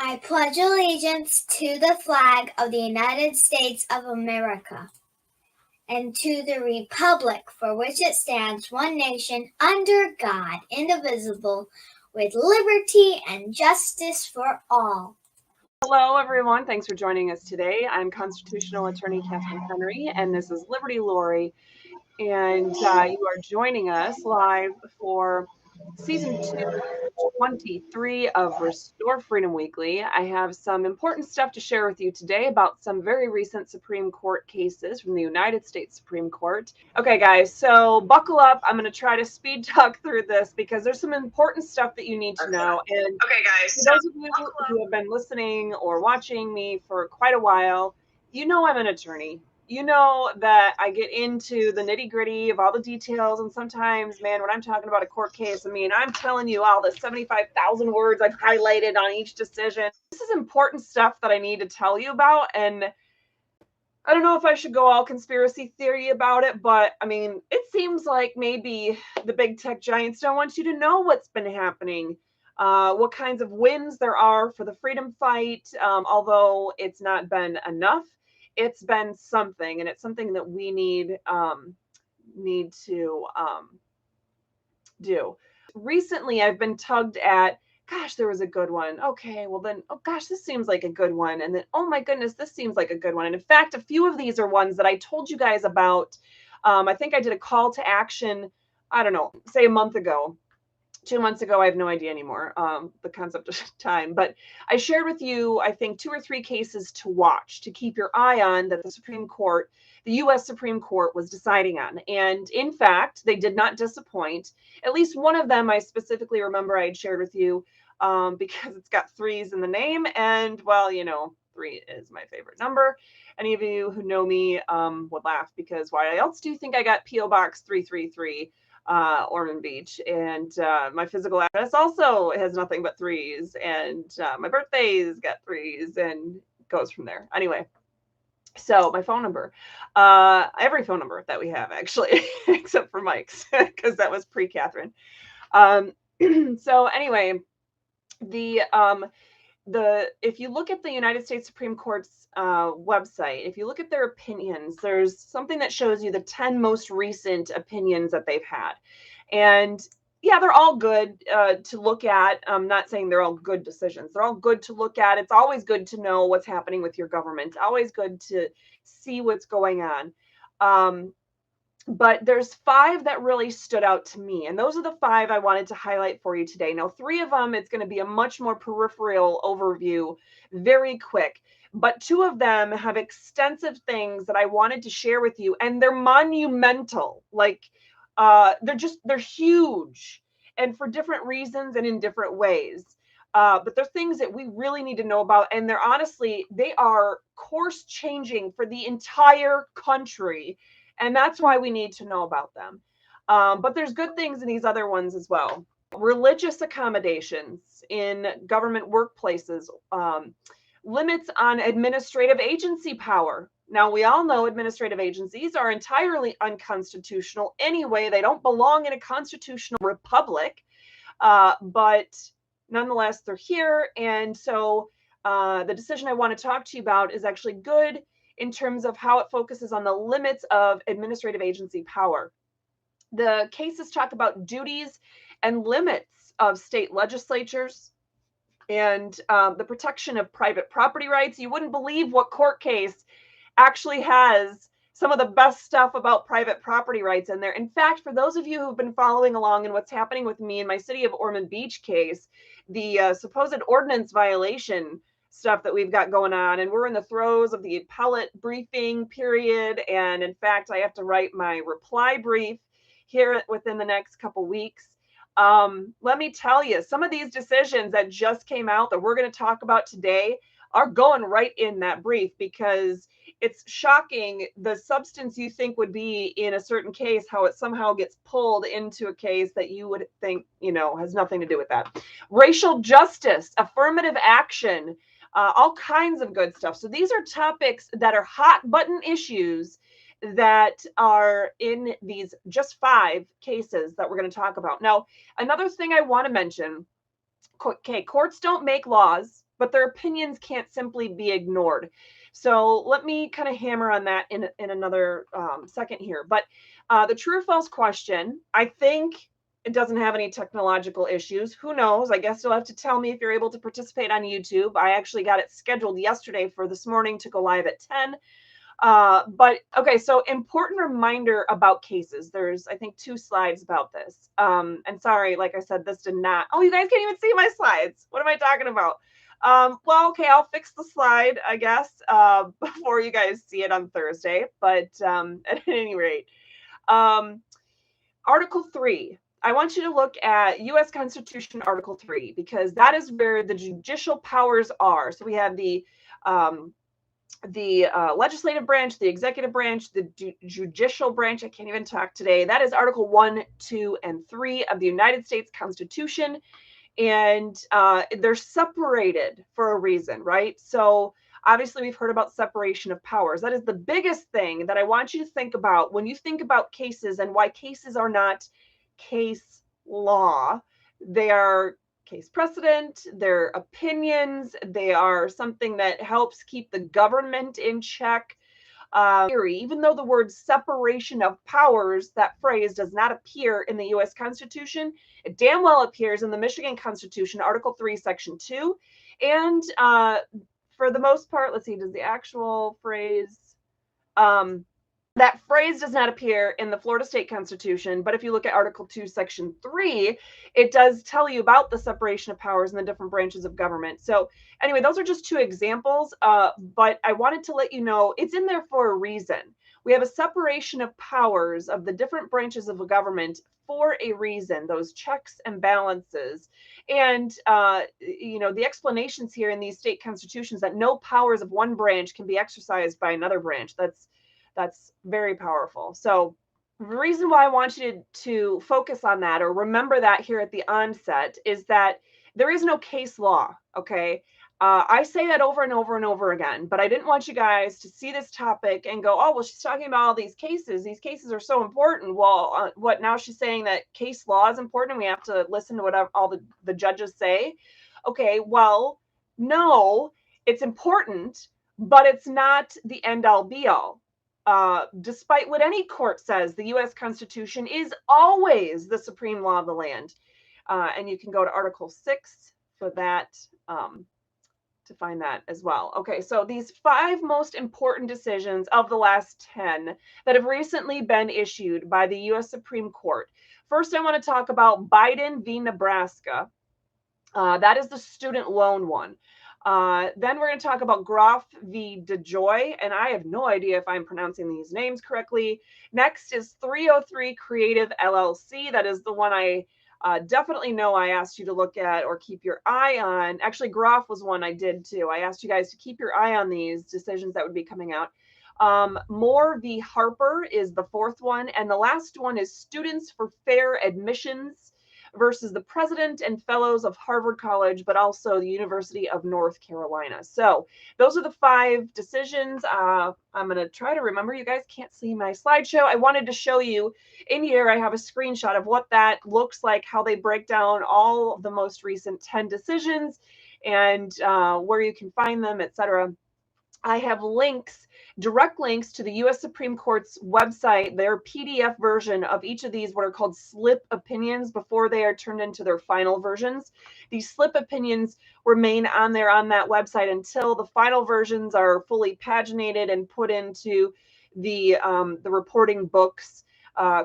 I pledge allegiance to the flag of the United States of America and to the republic for which it stands, one nation, under God, indivisible, with liberty and justice for all. Hello, everyone. Thanks for joining us today. I'm constitutional attorney Katherine, and this is Liberty Lori. And you are joining us live for Season 223 of Restore Freedom Weekly. I have some important stuff to share with you today about some very recent Supreme Court cases from the United States Supreme Court. Okay, guys, so buckle up. I'm going to try to speed talk through this because there's some important stuff that you need to know. And okay, guys, for those of you who have been listening or watching me for quite a while, you know I'm an attorney. You know that I get into the nitty gritty of all the details. And sometimes, man, when I'm talking about a court case, I mean, I'm telling you all the 75,000 words I've highlighted on each decision. This is important stuff that I need to tell you about. And I don't know if I should go all conspiracy theory about it, but I mean, it seems like maybe the big tech giants don't want you to know what's been happening. What kinds of wins there are for the freedom fight, although it's not been enough. It's been something, and it's something that we need to do. Recently, I've been tugged at, gosh, there was a good one. Okay, well then, oh gosh, this seems like a good one. And then, oh my goodness, this seems like a good one. And in fact, a few of these are ones that I told you guys about. I think I did a call to action, I don't know, say a month ago. 2 months ago, I have no idea anymore, the concept of time, but I shared with you, I think, 2 or 3 cases to watch, to keep your eye on that the Supreme Court, the U.S. Supreme Court was deciding on. And in fact, they did not disappoint. At least one of them I specifically remember I had shared with you because it's got 3s in the name. And well, you know, 3 is my favorite number. Any of you who know me would laugh because why else do you think I got P.O. Box 333? Ormond Beach, and my physical address also has nothing but 3s, and my birthday's got 3s, and goes from there. Anyway, so my phone number, every phone number that we have actually, except for Mike's, because that was pre-Katherine. So anyway, if you look at the United States Supreme Court's website, if you look at their opinions, there's something that shows you the 10 most recent opinions that they've had. And yeah, they're all good to look at. I'm not saying they're all good decisions. They're all good to look at. It's always good to know what's happening with your government. Always good to see what's going on. But there's 5 that really stood out to me. And those are the 5 I wanted to highlight for you today. Now, 3 of them, it's going to be a much more peripheral overview, very quick. But 2 of them have extensive things that I wanted to share with you. And they're monumental. Like, they're huge. And for different reasons and in different ways. But they're things that we really need to know about. And they're honestly, they are course changing for the entire country. And that's why we need to know about them. But there's good things in these other ones as well. Religious accommodations in government workplaces, limits on administrative agency power. Now, we all know administrative agencies are entirely unconstitutional anyway. They don't belong in a constitutional republic, but nonetheless, they're here. And so the decision I want to talk to you about is actually good in terms of how it focuses on the limits of administrative agency power. The cases talk about duties and limits of state legislatures and the protection of private property rights. You wouldn't believe what court case actually has some of the best stuff about private property rights in there. In fact, for those of you who've been following along in what's happening with me in my City of Ormond Beach case, the supposed ordinance violation stuff that we've got going on, and we're in the throes of the appellate briefing period, and in fact I have to write my reply brief here within the next couple weeks. Let me tell you, some of these decisions that just came out that we're going to talk about today are going right in that brief, because it's shocking the substance you think would be in a certain case, how it somehow gets pulled into a case that you would think, you know, has nothing to do with that. Racial justice, affirmative action, all kinds of good stuff. So these are topics that are hot button issues that are in these just 5 cases that we're going to talk about. Now, another thing I want to mention, okay, courts don't make laws. but their opinions can't simply be ignored. So let me kind of hammer on that in another second here. But the true or false question, I think it doesn't have any technological issues. Who knows? I guess you'll have to tell me if you're able to participate on YouTube. I actually got it scheduled yesterday for this morning to go live at 10. But okay, so important reminder about cases. There's, I think, 2 slides about this. And sorry, like I said, this did not, oh, you guys can't even see my slides. What am I talking about? Well, okay, I'll fix the slide, I guess, before you guys see it on Thursday. But at any rate, Article 3. I want you to look at U.S. Constitution Article 3, because that is where the judicial powers are. So we have the legislative branch, the executive branch, the judicial branch. I can't even talk today. That is Article 1, 2, and 3 of the United States Constitution. And they're separated for a reason, right? So obviously we've heard about separation of powers. That is the biggest thing that I want you to think about when you think about cases, and why cases are not case law. They are case precedent, they're opinions, they are something that helps keep the government in check. Even though the word separation of powers, that phrase, does not appear in the U.S. Constitution, it damn well appears in the Michigan Constitution, Article 3, Section 2. And for the most part, let's see, does the actual phrase, that phrase does not appear in the Florida State Constitution, but if you look at Article 2, Section 3, it does tell you about the separation of powers in the different branches of government. So anyway, those are just 2 examples, but I wanted to let you know it's in there for a reason. We have a separation of powers of the different branches of the government for a reason, those checks and balances. And, the explanations here in these state constitutions that no powers of one branch can be exercised by another branch. That's very powerful. So the reason why I want you to focus on that, or remember that here at the onset, is that there is no case law, okay? I say that over and over and over again, but I didn't want you guys to see this topic and go, oh, well, she's talking about all these cases. These cases are so important. Well, what, now she's saying that case law is important and we have to listen to whatever all the judges say? Okay, well, no, it's important, but it's not the end all be all. Despite what any court says, the U.S. Constitution is always the supreme law of the land. And you can go to Article 6 for that, to find that as well. Okay, so these 5 most important decisions of the last 10 that have recently been issued by the U.S. Supreme Court. First, I want to talk about Biden v. Nebraska. That is the student loan one. Then we're going to talk about Groff v. DeJoy, and I have no idea if I'm pronouncing these names correctly. Next is 303 Creative LLC. That is the one I definitely know I asked you to look at or keep your eye on. Actually, Groff was one I did too. I asked you guys to keep your eye on these decisions that would be coming out. Moore v. Harper is the 4th one, and the last one is Students for Fair Admissions versus the president and fellows of Harvard College, but also the University of North Carolina. So those are the 5 decisions. I'm going to try to remember. You guys can't see my slideshow. I wanted to show you in here. I have a screenshot of what that looks like, how they break down all of the most recent 10 decisions and where you can find them, etc. I have links, direct links to the U.S. Supreme Court's website, their PDF version of each of these, what are called slip opinions, before they are turned into their final versions. These slip opinions remain on there on that website until the final versions are fully paginated and put into the reporting books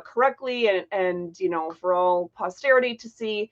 correctly and for all posterity to see.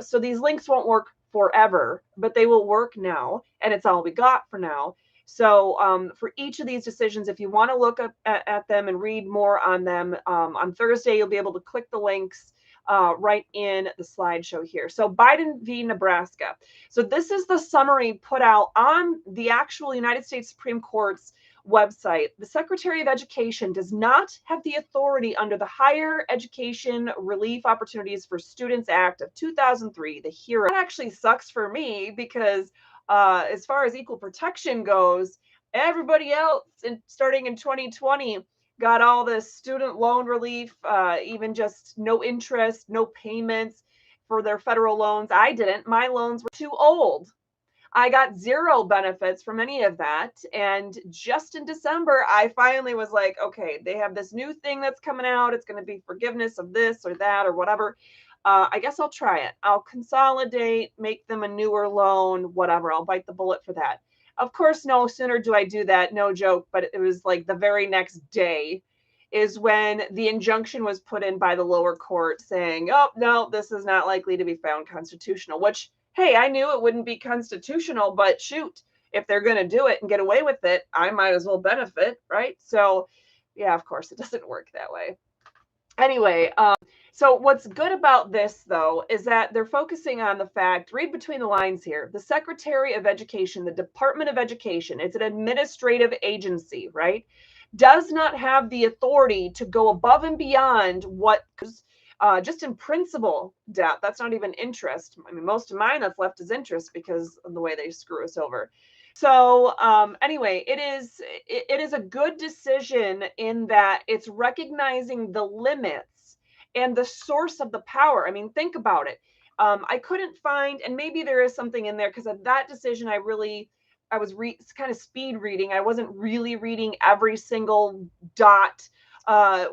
So these links won't work forever, but they will work now, and it's all we got for now. So for each of these decisions, if you want to look up at them and read more on them, on Thursday, you'll be able to click the links right in the slideshow here. So Biden v. Nebraska. So this is the summary put out on the actual United States Supreme Court's website. The Secretary of Education does not have the authority under the Higher Education Relief Opportunities for Students Act of 2003, the HERO. That actually sucks for me because as far as equal protection goes, everybody else, starting in 2020, got all this student loan relief, even just no interest, no payments for their federal loans. I didn't. My loans were too old. I got zero benefits from any of that. And just in December, I finally was like, okay, they have this new thing that's coming out. It's going to be forgiveness of this or that or whatever. I guess I'll try it. I'll consolidate, make them a newer loan, whatever. I'll bite the bullet for that. Of course, no sooner do I do that, no joke, but it was like the very next day is when the injunction was put in by the lower court saying, oh, no, this is not likely to be found constitutional, which, hey, I knew it wouldn't be constitutional, but shoot, if they're going to do it and get away with it, I might as well benefit, right? So, yeah, of course, it doesn't work that way. Anyway, so what's good about this, though, is that they're focusing on the fact, read between the lines here, the Secretary of Education, the Department of Education, it's an administrative agency, right? Does not have the authority to go above and beyond what, just in principal debt, that's not even interest. I mean, most of mine that's left is interest because of the way they screw us over. So anyway, it is a good decision in that it's recognizing the limits and the source of the power. I mean, think about it. I couldn't find, and maybe there is something in there because of that decision, I was kind of speed reading. I wasn't really reading every single dot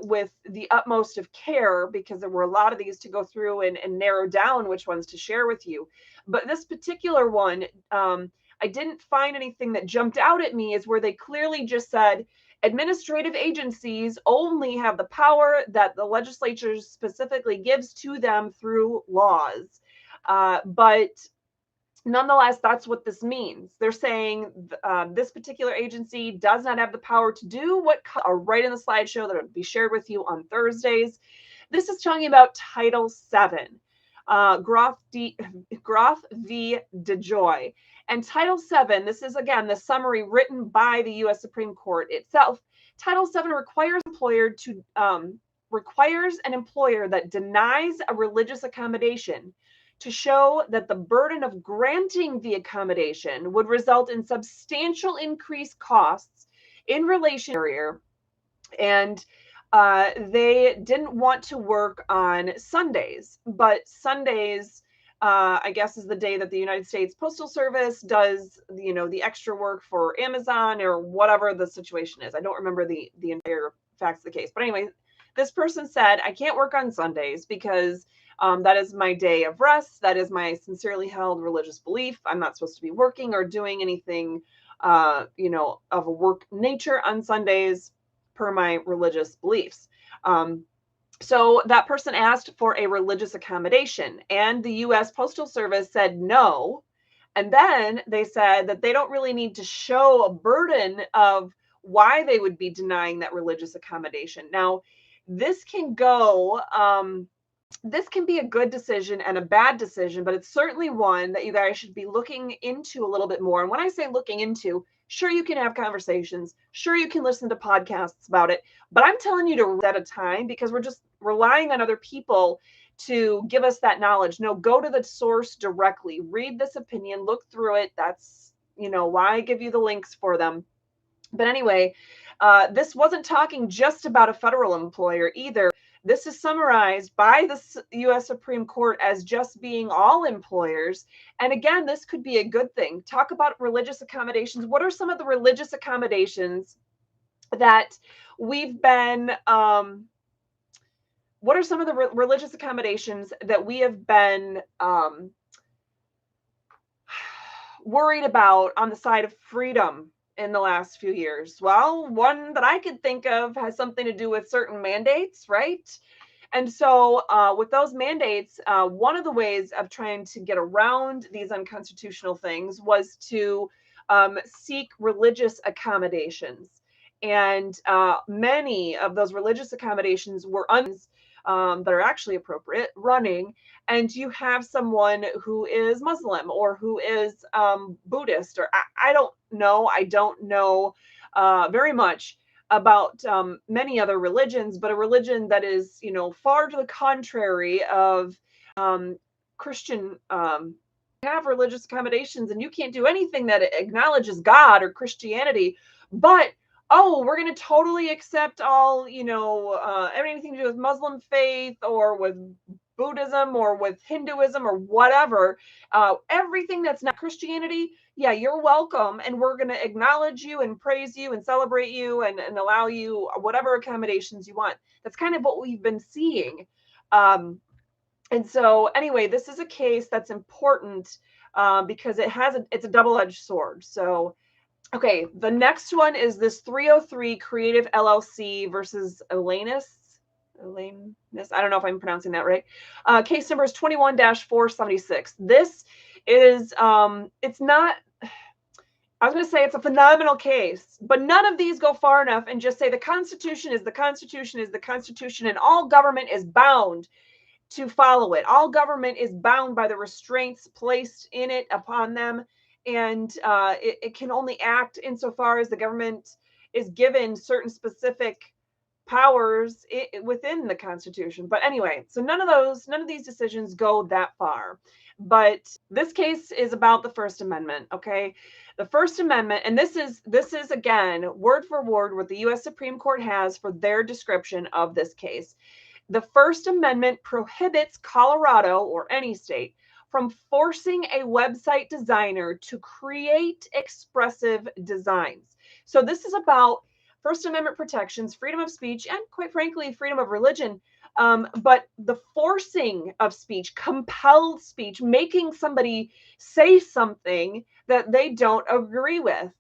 with the utmost of care because there were a lot of these to go through and narrow down which ones to share with you. But this particular one, I didn't find anything that jumped out at me is where they clearly just said administrative agencies only have the power that the legislature specifically gives to them through laws. But nonetheless, that's what this means. They're saying this particular agency does not have the power to do what are right in the slideshow that will be shared with you on Thursdays. This is talking about Title VII, Groff v. DeJoy. And Title VII, this is, again, the summary written by the U.S. Supreme Court itself. Title VII requires an employer that denies a religious accommodation to show that the burden of granting the accommodation would result in substantial increased costs in relation to the carrier, and they didn't want to work on Sundays, but Sundays, I guess, is the day that the United States Postal Service does, the extra work for Amazon or whatever the situation is. I don't remember the entire facts of the case, but anyway, this person said, I can't work on Sundays because that is my day of rest. That is my sincerely held religious belief. I'm not supposed to be working or doing anything, of a work nature on Sundays per my religious beliefs. So that person asked for a religious accommodation, and the U.S. Postal Service said no. And then they said that they don't really need to show a burden of why they would be denying that religious accommodation. Now, this can go, this can be a good decision and a bad decision, but it's certainly one that you guys should be looking into a little bit more. And when I say looking into, sure, you can have conversations. Sure, you can listen to podcasts about it. But I'm telling you to read at a time because we're just relying on other people to give us that knowledge. No, go to the source directly. Read this opinion. Look through it. That's, why I give you the links for them. But anyway, this wasn't talking just about a federal employer either. This is summarized by the U.S. Supreme Court as just being all employers. And again, this could be a good thing. Talk about religious accommodations. What are some of the religious accommodations that we've been, what are some of the religious accommodations that we have been worried about on the side of freedom in the last few years? Well, one that I could think of has something to do with certain mandates, right? And so with those mandates, one of the ways of trying to get around these unconstitutional things was to seek religious accommodations. And many of those religious accommodations were that are actually appropriate running, and you have someone who is Muslim or who is Buddhist, or I don't know very much about many other religions, but a religion that is, far to the contrary of Christian. Have religious accommodations, and you can't do anything that acknowledges God or Christianity, but we're going to totally accept all, anything to do with Muslim faith or with Buddhism or with Hinduism or whatever, everything that's not Christianity, yeah, you're welcome. And we're going to acknowledge you and praise you and celebrate you and allow you whatever accommodations you want. That's kind of what we've been seeing. And so anyway, this is a case that's important because it's a double-edged sword. So, okay, the next one is this 303 Creative LLC versus Elanus. I don't know if I'm pronouncing that right. Case number is 21-476. This is, it's not, I was going to say it's a phenomenal case, but none of these go far enough and just say the Constitution is the Constitution is the Constitution and all government is bound to follow it. All government is bound by the restraints placed in it upon them. And it can only act insofar as the government is given certain specific powers within the Constitution. But anyway, so none of these decisions go that far. But this case is about the First Amendment, okay? The First Amendment, and this is again word for word what the U.S. Supreme Court has for their description of this case. The First Amendment prohibits Colorado or any state from forcing a website designer to create expressive designs. So this is about First Amendment protections, freedom of speech, and quite frankly, freedom of religion. But the forcing of speech, compelled speech, making somebody say something that they don't agree with.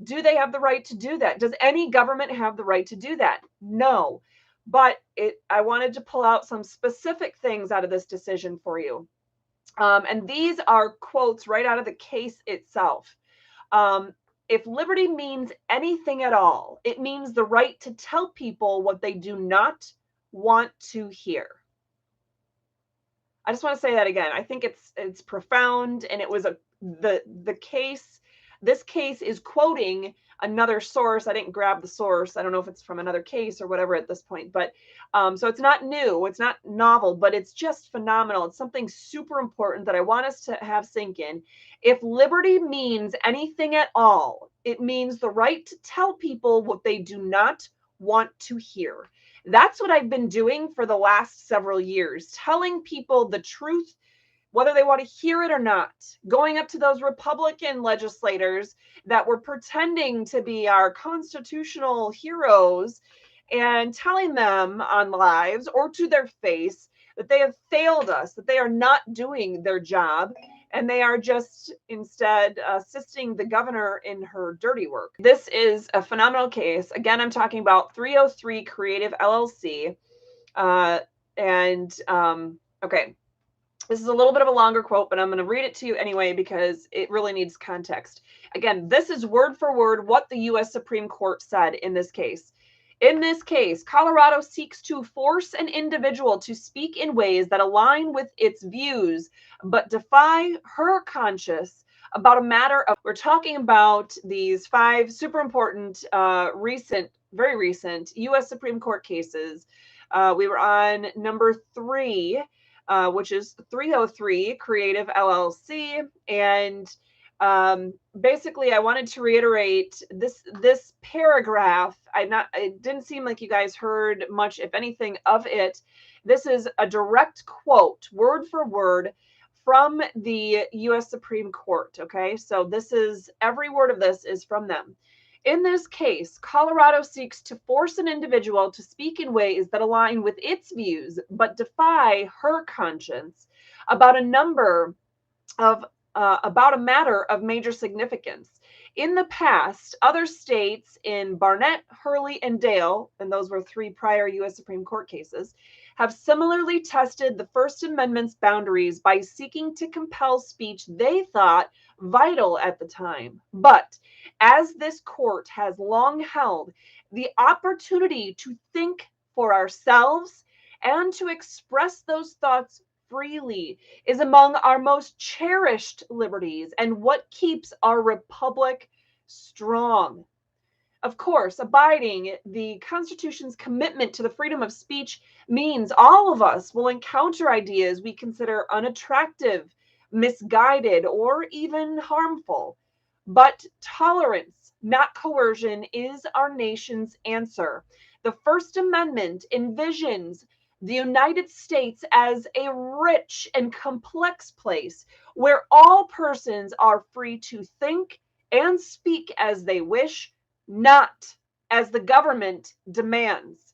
Do they have the right to do that? Does any government have the right to do that? No. But I wanted to pull out some specific things out of this decision for you. And these are quotes right out of the case itself. If liberty means anything at all, it means the right to tell people what they do not want to hear. I just want to say that again. I think it's profound, and it was the case. This case is quoting another source. I didn't grab the source. I don't know if it's from another case or whatever at this point, but so it's not new, it's not novel, but it's just phenomenal. It's something super important that I want us to have sink in. If liberty means anything at all, it means the right to tell people what they do not want to hear. That's what I've been doing for the last several years, telling people the truth, whether they want to hear it or not, going up to those Republican legislators that were pretending to be our constitutional heroes and telling them on lives or to their face that they have failed us, that they are not doing their job, and they are just instead assisting the governor in her dirty work. This is a phenomenal case. Again, I'm talking about 303 Creative LLC. Okay. This is a little bit of a longer quote, but I'm going to read it to you anyway because it really needs context. Again, this is word for word what the U.S. Supreme Court said in this case. In this case, Colorado seeks to force an individual to speak in ways that align with its views, but defy her conscience about a matter of. We're talking about these 5 super important, very recent U.S. Supreme Court cases. We were on number 3. Which is 303 Creative LLC. And basically, I wanted to reiterate this paragraph. It didn't seem like you guys heard much, if anything, of it. This is a direct quote, word for word, from the U.S. Supreme Court. Okay, so this is every word of this is from them. In this case, Colorado seeks to force an individual to speak in ways that align with its views, but defy her conscience about a matter of major significance. In the past, other states in Barnett, Hurley, and Dale, and those were 3 prior U.S. Supreme Court cases, have similarly tested the First Amendment's boundaries by seeking to compel speech they thought vital at the time. But as this court has long held, the opportunity to think for ourselves and to express those thoughts freely is among our most cherished liberties and what keeps our republic strong. Of course, abiding the Constitution's commitment to the freedom of speech means all of us will encounter ideas we consider unattractive, misguided, or even harmful. But tolerance, not coercion, is our nation's answer. The First Amendment envisions the United States as a rich and complex place where all persons are free to think and speak as they wish, not as the government demands.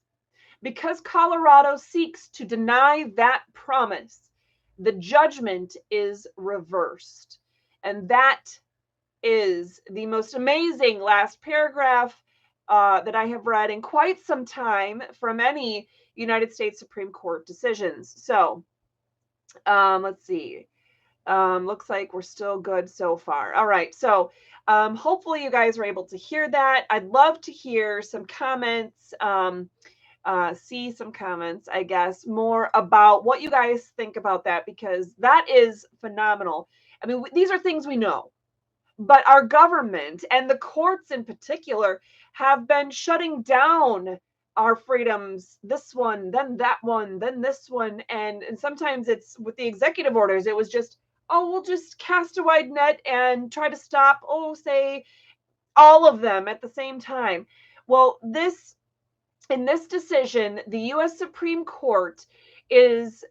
Because Colorado seeks to deny that promise, the judgment is reversed. And that is the most amazing last paragraph that I have read in quite some time from any United States Supreme Court decisions. So let's see. Looks like we're still good so far. All right. So hopefully you guys were able to hear that. I'd love to hear some comments, see some comments, I guess, more about what you guys think about that, because that is phenomenal. I mean, these are things we know. But our government and the courts in particular have been shutting down our freedoms, this one, then that one, then this one. And sometimes it's with the executive orders, it was just, oh, we'll just cast a wide net and try to stop, say, all of them at the same time. Well, in this decision, the U.S. Supreme Court is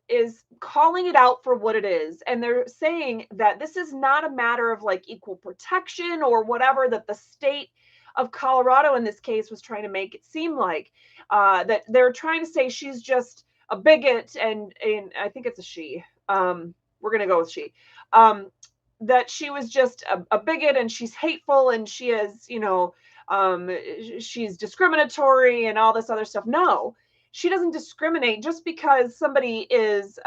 calling it out for what it is, and they're saying that this is not a matter of like equal protection or whatever that the state of Colorado in this case was trying to make it seem like. That they're trying to say she's just a bigot, and I think it's a she. We're gonna go with she. That she was just a bigot and she's hateful and she is, she's discriminatory and all this other stuff. No, she doesn't discriminate just because somebody is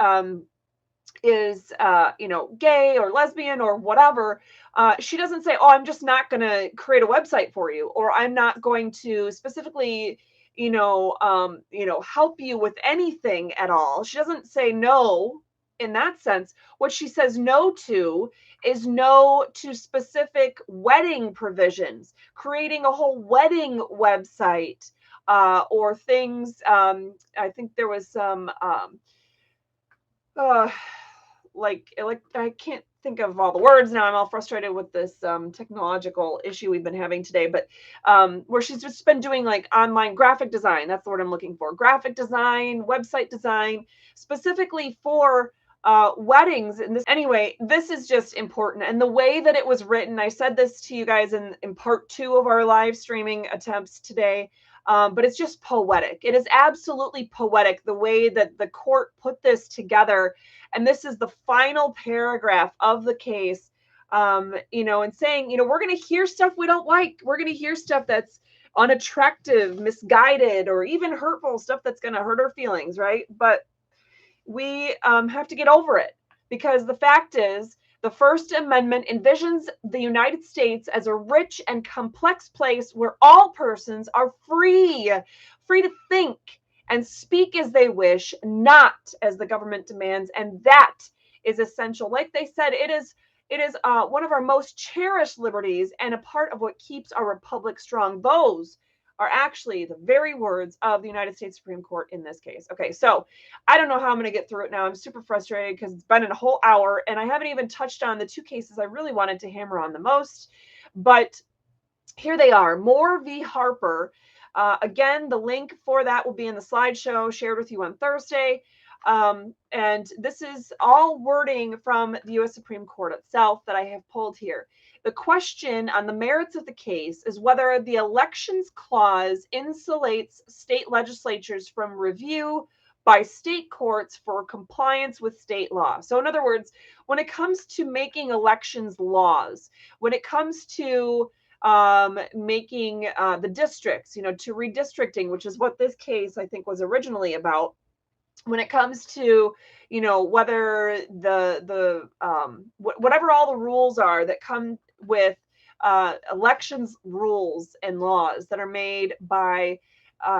gay or lesbian or whatever. She doesn't say, oh, I'm just not going to create a website for you, or I'm not going to specifically help you with anything at all. She doesn't say no in that sense. What she says no to is no to specific wedding provisions, creating a whole wedding website, or things. I think there was some like I can't think of all the words now. I'm all frustrated with this technological issue we've been having today, but where she's just been doing like online graphic design. That's the word I'm looking for. Graphic design, website design, specifically for weddings. And this is just important. And the way that it was written, I said this to you guys in part 2 of our live streaming attempts today. But it's just poetic. It is absolutely poetic the way that the court put this together. And this is the final paragraph of the case, and saying, we're going to hear stuff we don't like. We're going to hear stuff that's unattractive, misguided, or even hurtful, stuff that's going to hurt our feelings, right? But we have to get over it, because the fact is, the First Amendment envisions the United States as a rich and complex place where all persons are free to think and speak as they wish, not as the government demands. And that is essential. Like they said, it is one of our most cherished liberties and a part of what keeps our republic strong. Those are actually the very words of the United States Supreme Court in this case. Okay, so I don't know how I'm going to get through it now. I'm super frustrated because it's been a whole hour and I haven't even touched on the 2 cases I really wanted to hammer on the most. But here they are. Moore v. Harper. Again, the link for that will be in the slideshow shared with you on Thursday. And this is all wording from the U.S. Supreme Court itself that I have pulled here. The question on the merits of the case is whether the Elections Clause insulates state legislatures from review by state courts for compliance with state law. So in other words, when it comes to making elections laws, when it comes to making the districts, to redistricting, which is what this case I think was originally about, when it comes to, whether whatever all the rules are that come with elections rules and laws that are made by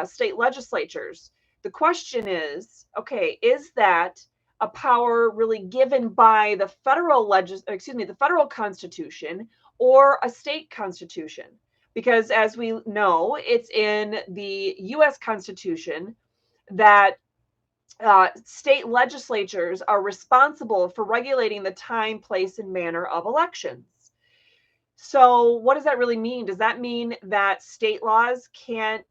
state legislatures, the question is, okay, is that a power really given by the the federal Constitution or a state constitution? Because as we know, it's in the U.S. Constitution that state legislatures are responsible for regulating the time, place, and manner of elections. So what does that really mean? Does that mean that state laws can't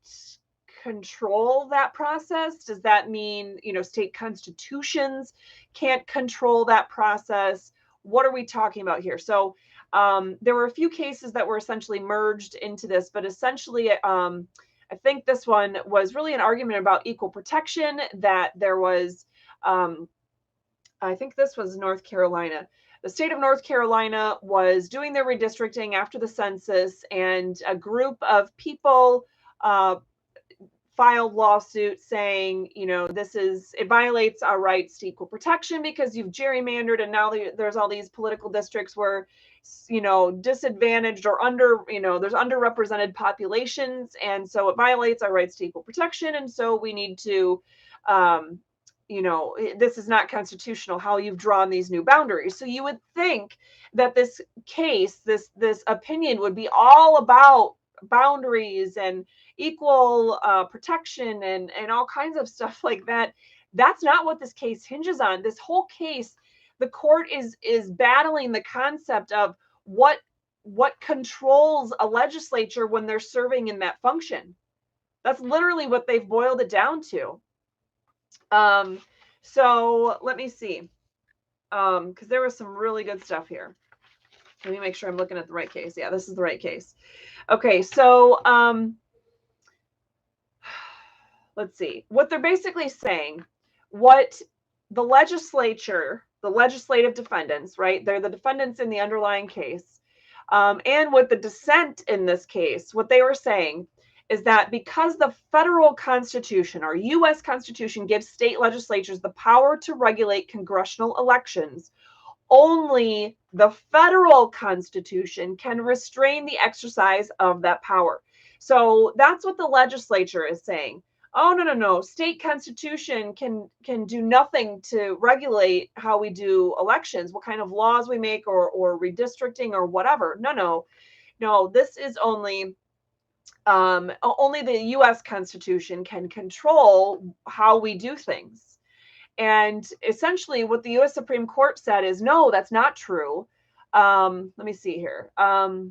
control that process? Does that mean, state constitutions can't control that process? What are we talking about here? So there were a few cases that were essentially merged into this, but essentially, I think this one was really an argument about equal protection, that there was, I think this was North Carolina. The state of North Carolina was doing their redistricting after the census, and a group of people filed lawsuits saying, it violates our rights to equal protection because you've gerrymandered, and now there's all these political districts where, disadvantaged or there's underrepresented populations, and so it violates our rights to equal protection, and so we need to, this is not constitutional how you've drawn these new boundaries. So you would think that this case, this opinion would be all about boundaries and equal protection and all kinds of stuff like that. That's not what this case hinges on. This whole case, the court is battling the concept of what controls a legislature when they're serving in that function. That's literally what they've boiled it down to. So let me see, because there was some really good stuff here. Let me make sure I'm looking at the right case. Yeah, this is the right case. Okay, so let's see what they're basically saying. What the legislature, the legislative defendants, right? They're the defendants in the underlying case, and what the dissent in this case, what they were saying is that because the federal Constitution, our U.S. Constitution, gives state legislatures the power to regulate congressional elections, only the federal Constitution can restrain the exercise of that power. So that's what the legislature is saying. Oh, no. State constitution can do nothing to regulate how we do elections, what kind of laws we make or redistricting or whatever. No, this is only the U.S. Constitution can control how we do things. And essentially what the U.S. Supreme Court said is, no, that's not true. Let me see here. I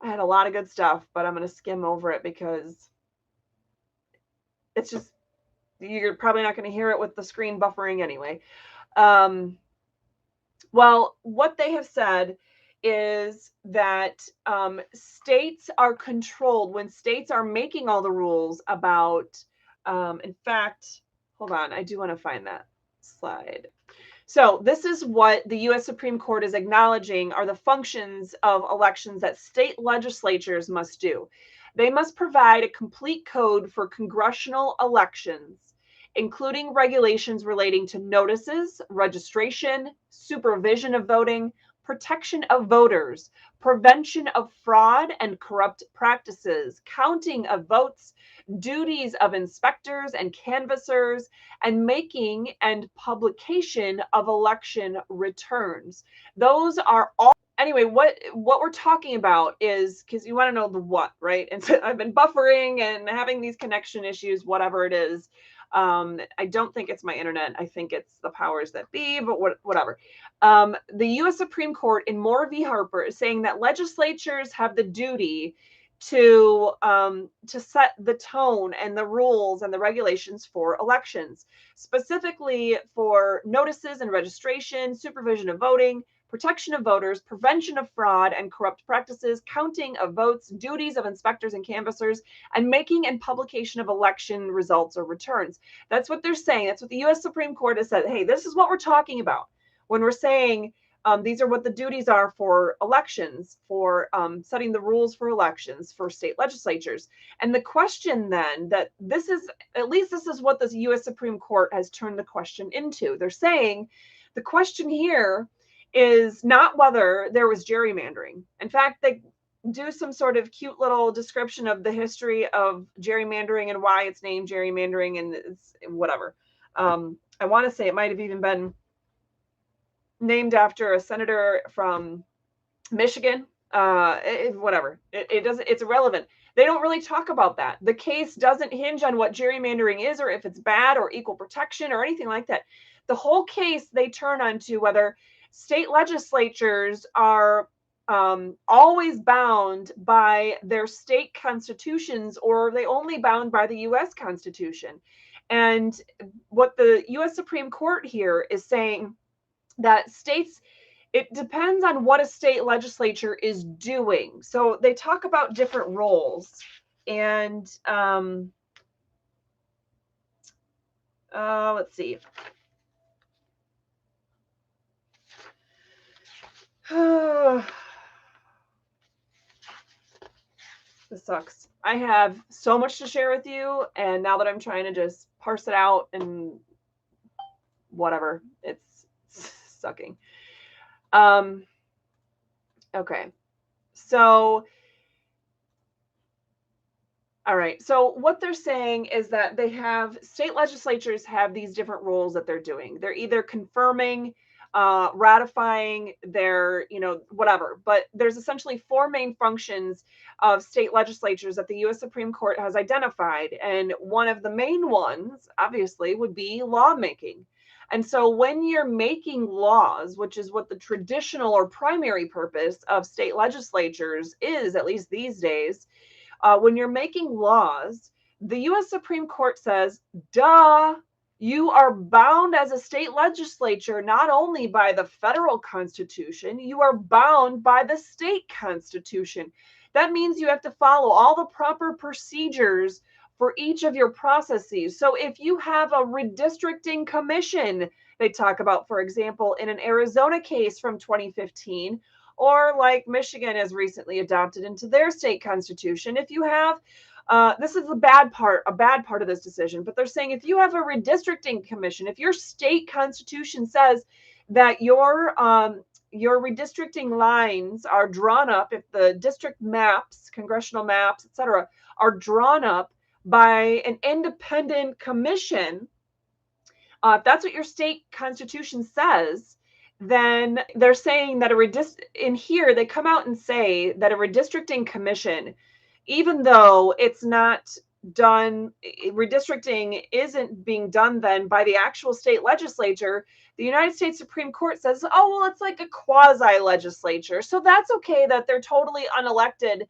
had a lot of good stuff, but I'm going to skim over it because it's just, you're probably not going to hear it with the screen buffering anyway. Well, what they have said is that states are controlled when states are making all the rules about, in fact, hold on, I do want to find that slide. So this is what the U.S. Supreme Court is acknowledging are the functions of elections that state legislatures must do. They must provide a complete code for congressional elections, including regulations relating to notices, registration, supervision of voting, protection of voters, prevention of fraud and corrupt practices, counting of votes, duties of inspectors and canvassers, and making and publication of election returns. Those are all. Anyway, what we're talking about is, because you want to know the what, right? And so I've been buffering and having these connection issues, whatever it is. I don't think it's my internet. I think it's the powers that be, but whatever. The U.S. Supreme Court in Moore v. Harper is saying that legislatures have the duty to set the tone and the rules and the regulations for elections, specifically for notices and registration, supervision of voting, protection of voters, prevention of fraud and corrupt practices, counting of votes, duties of inspectors and canvassers, and making and publication of election results or returns. That's what they're saying. That's what the U.S. Supreme Court has said. Hey, this is what we're talking about when we're saying these are what the duties are for elections, for setting the rules for elections for state legislatures. And the question then that this is, at least this is what the U.S. Supreme Court has turned the question into. They're saying the question here is not whether there was gerrymandering. In fact, they do some sort of cute little description of the history of gerrymandering and why it's named gerrymandering and it's whatever. I want to say it might have even been named after a senator from Michigan. Whatever. It doesn't. It's irrelevant. They don't really talk about that. The case doesn't hinge on what gerrymandering is or if it's bad or equal protection or anything like that. The whole case they turn on to whether state legislatures are always bound by their state constitutions, or are they only bound by the U.S. Constitution? And what the U.S. Supreme Court here is saying that states, it depends on what a state legislature is doing. So they talk about different roles. And let's see. This sucks. I have so much to share with you, and now that I'm trying to just parse it out and whatever, it's sucking. Okay. So, all right. So what they're saying is that they have, state legislatures have these different roles that they're doing. They're either confirming, ratifying, their, whatever. But there's essentially four main functions of state legislatures that the U.S. Supreme Court has identified. And one of the main ones, obviously, would be lawmaking. And so when you're making laws, which is what the traditional or primary purpose of state legislatures is, at least these days, when you're making laws, the U.S. Supreme Court says, duh, you are bound as a state legislature not only by the federal constitution, you are bound by the state constitution. That means you have to follow all the proper procedures for each of your processes. So if you have a redistricting commission, they talk about, for example, in an Arizona case from 2015, or like Michigan has recently adopted into their state constitution, if you have, this is a bad part of this decision, but they're saying if you have a redistricting commission, if your state constitution says that your redistricting lines are drawn up, if the district maps, congressional maps, etc., are drawn up by an independent commission, if that's what your state constitution says, then they're saying that in here, they come out and say that a redistricting commission, even though it's not done, redistricting isn't being done then by the actual state legislature, the United States Supreme Court says, oh, well, it's like a quasi-legislature. So that's okay that they're totally unelected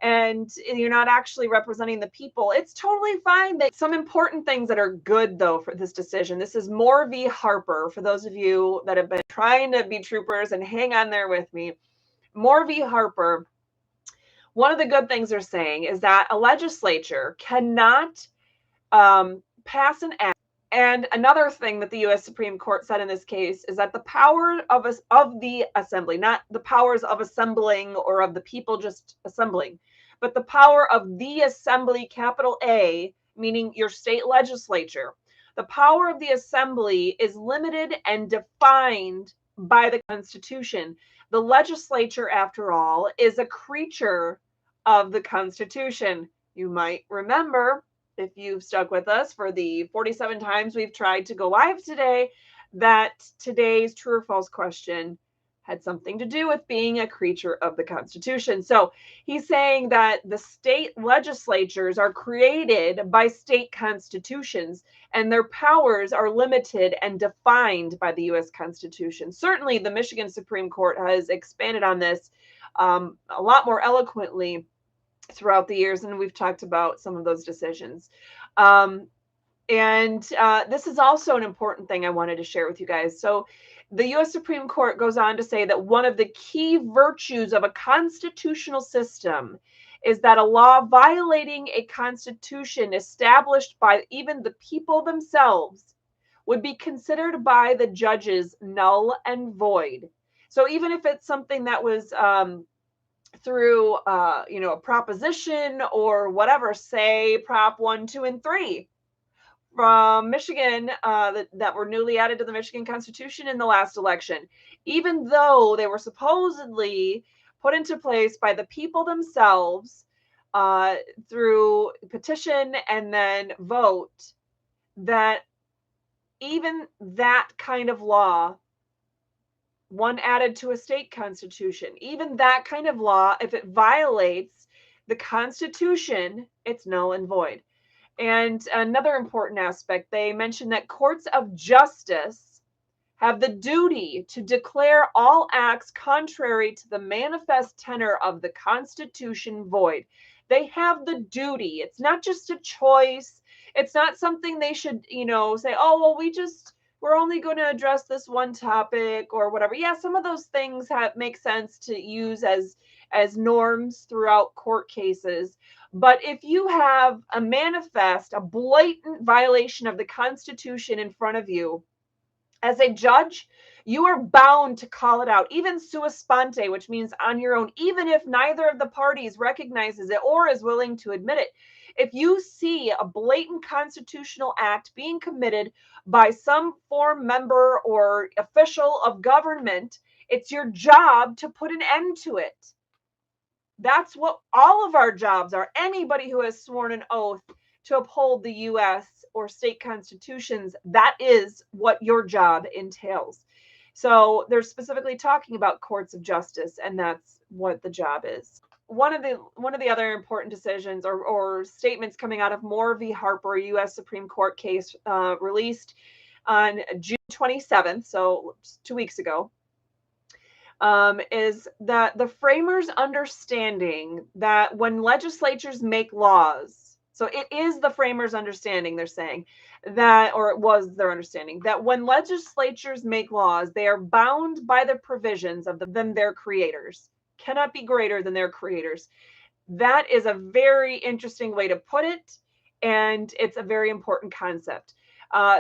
and you're not actually representing the people. It's totally fine. That some important things that are good, though, for this decision. This is Moore v. Harper, for those of you that have been trying to be troopers and hang on there with me. Moore v. Harper, one of the good things they're saying is that a legislature cannot pass an act. And another thing that the U.S. Supreme Court said in this case is that the power of the assembly, not the powers of assembling or of the people just assembling, but the power of the assembly, capital A, meaning your state legislature. The power of the assembly is limited and defined by the Constitution. The legislature, after all, is a creature of the Constitution. You might remember, if you've stuck with us for the 47 times we've tried to go live today, that today's true or false question had something to do with being a creature of the Constitution. So he's saying that the state legislatures are created by state constitutions and their powers are limited and defined by the U.S. Constitution. Certainly the Michigan Supreme Court has expanded on this a lot more eloquently throughout the years, and we've talked about some of those decisions. This is also an important thing I wanted to share with you guys. So the U.S. Supreme Court goes on to say that one of the key virtues of a constitutional system is that a law violating a constitution established by even the people themselves would be considered by the judges null and void. So even if it's something that was through a proposition or whatever, say Prop 1, 2, and 3 from Michigan that were newly added to the Michigan Constitution in the last election, even though they were supposedly put into place by the people themselves through petition and then vote, that even that kind of law, one added to a state constitution, even that kind of law, if it violates the Constitution, it's null and void. And another important aspect, they mentioned that courts of justice have the duty to declare all acts contrary to the manifest tenor of the Constitution void. They have the duty. It's not just a choice. It's not something they should, say, oh, well, we're only going to address this one topic or whatever. Yeah, some of those things make sense to use as norms throughout court cases. But if you have a blatant violation of the Constitution in front of you, as a judge, you are bound to call it out, even sua sponte, which means on your own, even if neither of the parties recognizes it or is willing to admit it. If you see a blatant constitutional act being committed by some form, member, or official of government, it's your job to put an end to it. That's what all of our jobs are. Anybody who has sworn an oath to uphold the U.S. or state constitutions, that is what your job entails. So they're specifically talking about courts of justice, and that's what the job is. One of the other important decisions or statements coming out of Moore v. Harper, U.S. Supreme Court case released on June 27th, so 2 weeks ago, is that the framers' understanding that when legislatures make laws, so it is the framers' understanding, they're saying that, or it was their understanding, that when legislatures make laws, they are bound by the provisions of them their creators, cannot be greater than their creators. That is a very interesting way to put it, and it's a very important concept.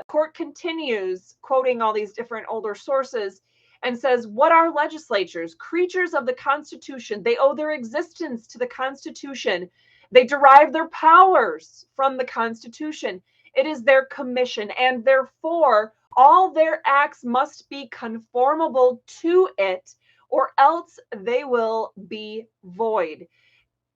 Court continues quoting all these different older sources and says, what are legislatures? Creatures of the Constitution. They owe their existence to the Constitution. They derive their powers from the Constitution. It is their commission, and therefore all their acts must be conformable to it, or else they will be void.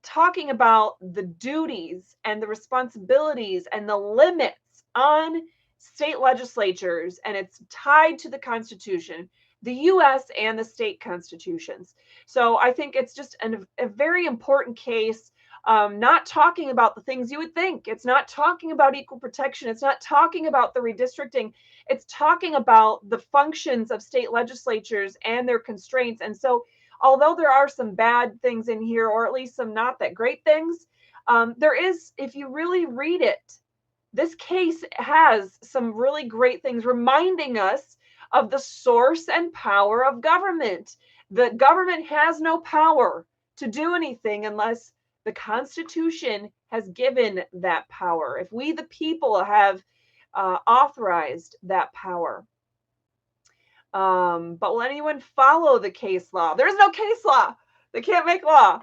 Talking about the duties and the responsibilities and the limits on state legislatures, and it's tied to the Constitution, the U.S. and the state constitutions. So I think it's just a very important case, not talking about the things you would think. It's not talking about equal protection. It's not talking about the redistricting. It's talking about the functions of state legislatures and their constraints. And so although there are some bad things in here, or at least some not that great things, there is, if you really read it, this case has some really great things reminding us of the source and power of government. The government has no power to do anything unless the Constitution has given that power. If we, the people, have authorized that power. But will anyone follow the case law? There's no case law. They can't make law.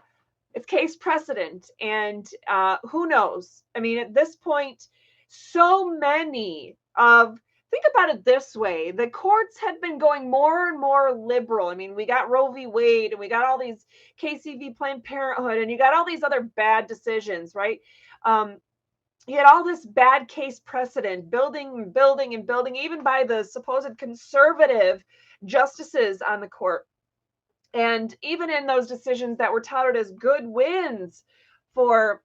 It's case precedent. And who knows? I mean, at this point, so many think about it this way. The courts had been going more and more liberal. I mean, we got Roe v. Wade, and we got all these Casey v. Planned Parenthood, and you got all these other bad decisions, right? You had all this bad case precedent, building, even by the supposed conservative justices on the court. And even in those decisions that were touted as good wins for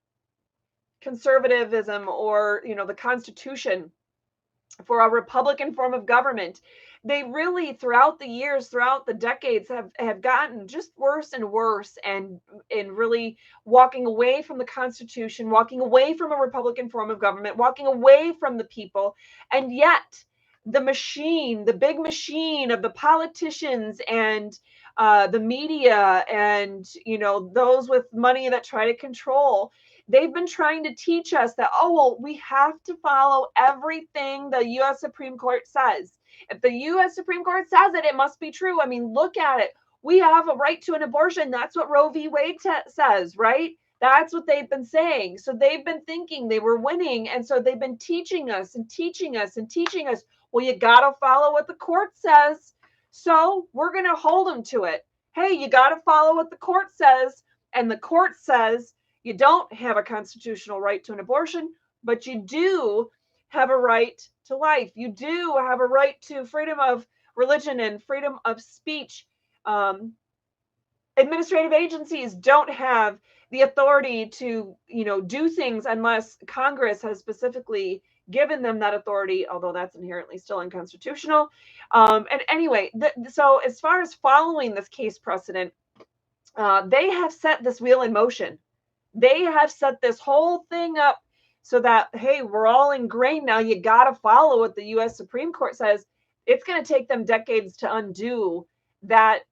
conservatism or, the Constitution, for a Republican form of government, they really, throughout the years, throughout the decades, have gotten just worse and worse, and in really walking away from the Constitution, walking away from a Republican form of government, walking away from the people. And yet the big machine of the politicians and the media and, those with money that try to control, they've been trying to teach us that, we have to follow everything the U.S. Supreme Court says. If the U.S. Supreme Court says it, it must be true. I mean, look at it. We have a right to an abortion. That's what Roe v. Wade says, right? That's what they've been saying. So they've been thinking they were winning. And so they've been teaching us and teaching us and teaching us, well, you got to follow what the court says. So we're going to hold them to it. Hey, you got to follow what the court says. And the court says you don't have a constitutional right to an abortion, but you do have a right to life. You do have a right to freedom of religion and freedom of speech. administrative agencies don't have the authority to, do things unless Congress has specifically given them that authority, although that's inherently still unconstitutional. And anyway, so as far as following this case precedent, they have set this wheel in motion. They have set this whole thing up so that, hey, we're all ingrained now. You got to follow what the U.S. Supreme Court says. It's going to take them decades to undo that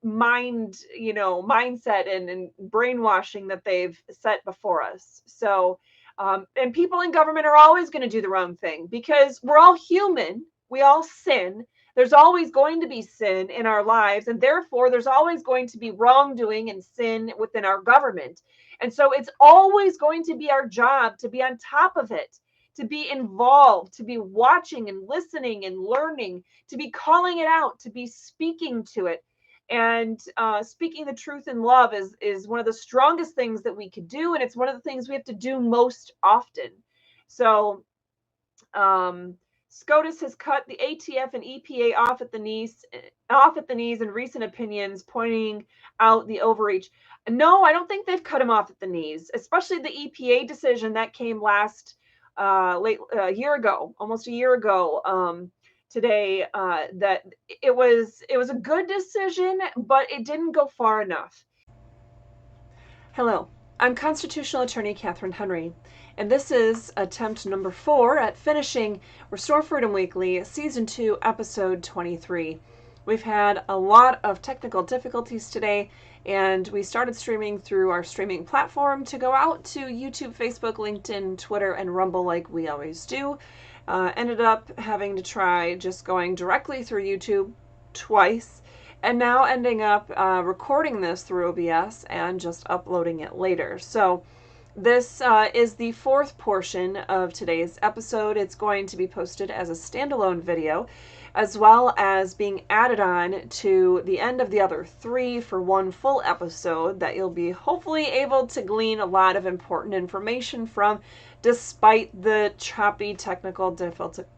mindset and brainwashing that they've set before us. So, and people in government are always going to do the wrong thing because we're all human. We all sin. There's always going to be sin in our lives, and therefore there's always going to be wrongdoing and sin within our government. And so it's always going to be our job to be on top of it, to be involved, to be watching and listening and learning, to be calling it out, to be speaking to it. And speaking the truth in love is one of the strongest things that we could do, and it's one of the things we have to do most often. So SCOTUS has cut the ATF and EPA off at the knees in recent opinions, pointing out the overreach. No, I don't think they've cut them off at the knees, especially the EPA decision that came almost a year ago. Today, that it was a good decision, but it didn't go far enough. Hello, I'm constitutional attorney Katherine Henry, and this is attempt number 4 at finishing Restore Freedom Weekly, Season 2, Episode 23. We've had a lot of technical difficulties today, and we started streaming through our streaming platform to go out to YouTube, Facebook, LinkedIn, Twitter, and Rumble like we always do. Ended up having to try just going directly through YouTube twice, and now ending up recording this through OBS and just uploading it later. So this is the 4th portion of today's episode. It's going to be posted as a standalone video, as well as being added on to the end of the other 3 for one full episode that you'll be hopefully able to glean a lot of important information from, despite the choppy technical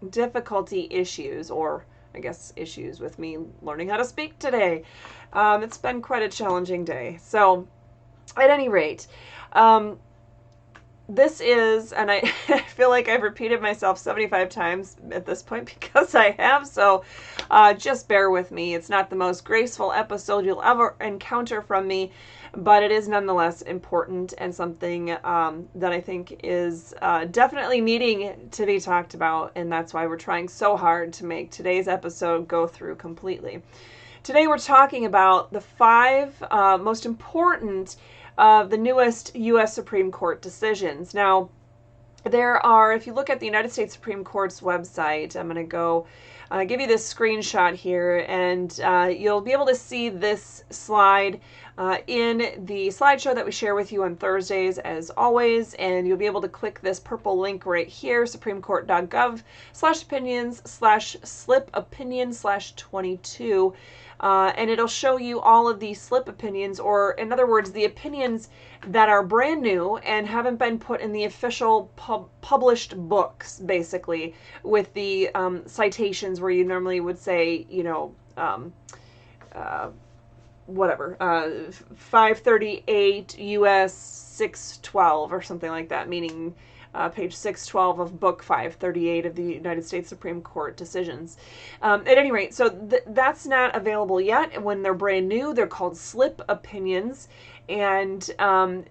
difficulty issues, or I guess issues with me learning how to speak today. It's been quite a challenging day. So at any rate, this is, and I feel like I've repeated myself 75 times at this point because I have, so just bear with me. It's not the most graceful episode you'll ever encounter from me, but it is nonetheless important and something that I think is definitely needing to be talked about, and that's why we're trying so hard to make today's episode go through completely. Today we're talking about the 5 most important of the newest U.S. Supreme Court decisions. Now, there are, if you look at the United States Supreme Court's website, I'm going to go give you this screenshot here, and you'll be able to see this slide in the slideshow that we share with you on Thursdays, as always, and you'll be able to click this purple link right here, supremecourt.gov/opinions/slip/opinion/22. And it'll show you all of the slip opinions, or in other words, the opinions that are brand new and haven't been put in the official published books, basically, with the citations where you normally would say, 538 U.S. 612 or something like that, meaning page 612 of book 538 of the United States Supreme Court decisions. At any rate, so that's not available yet. When they're brand new, they're called slip opinions, and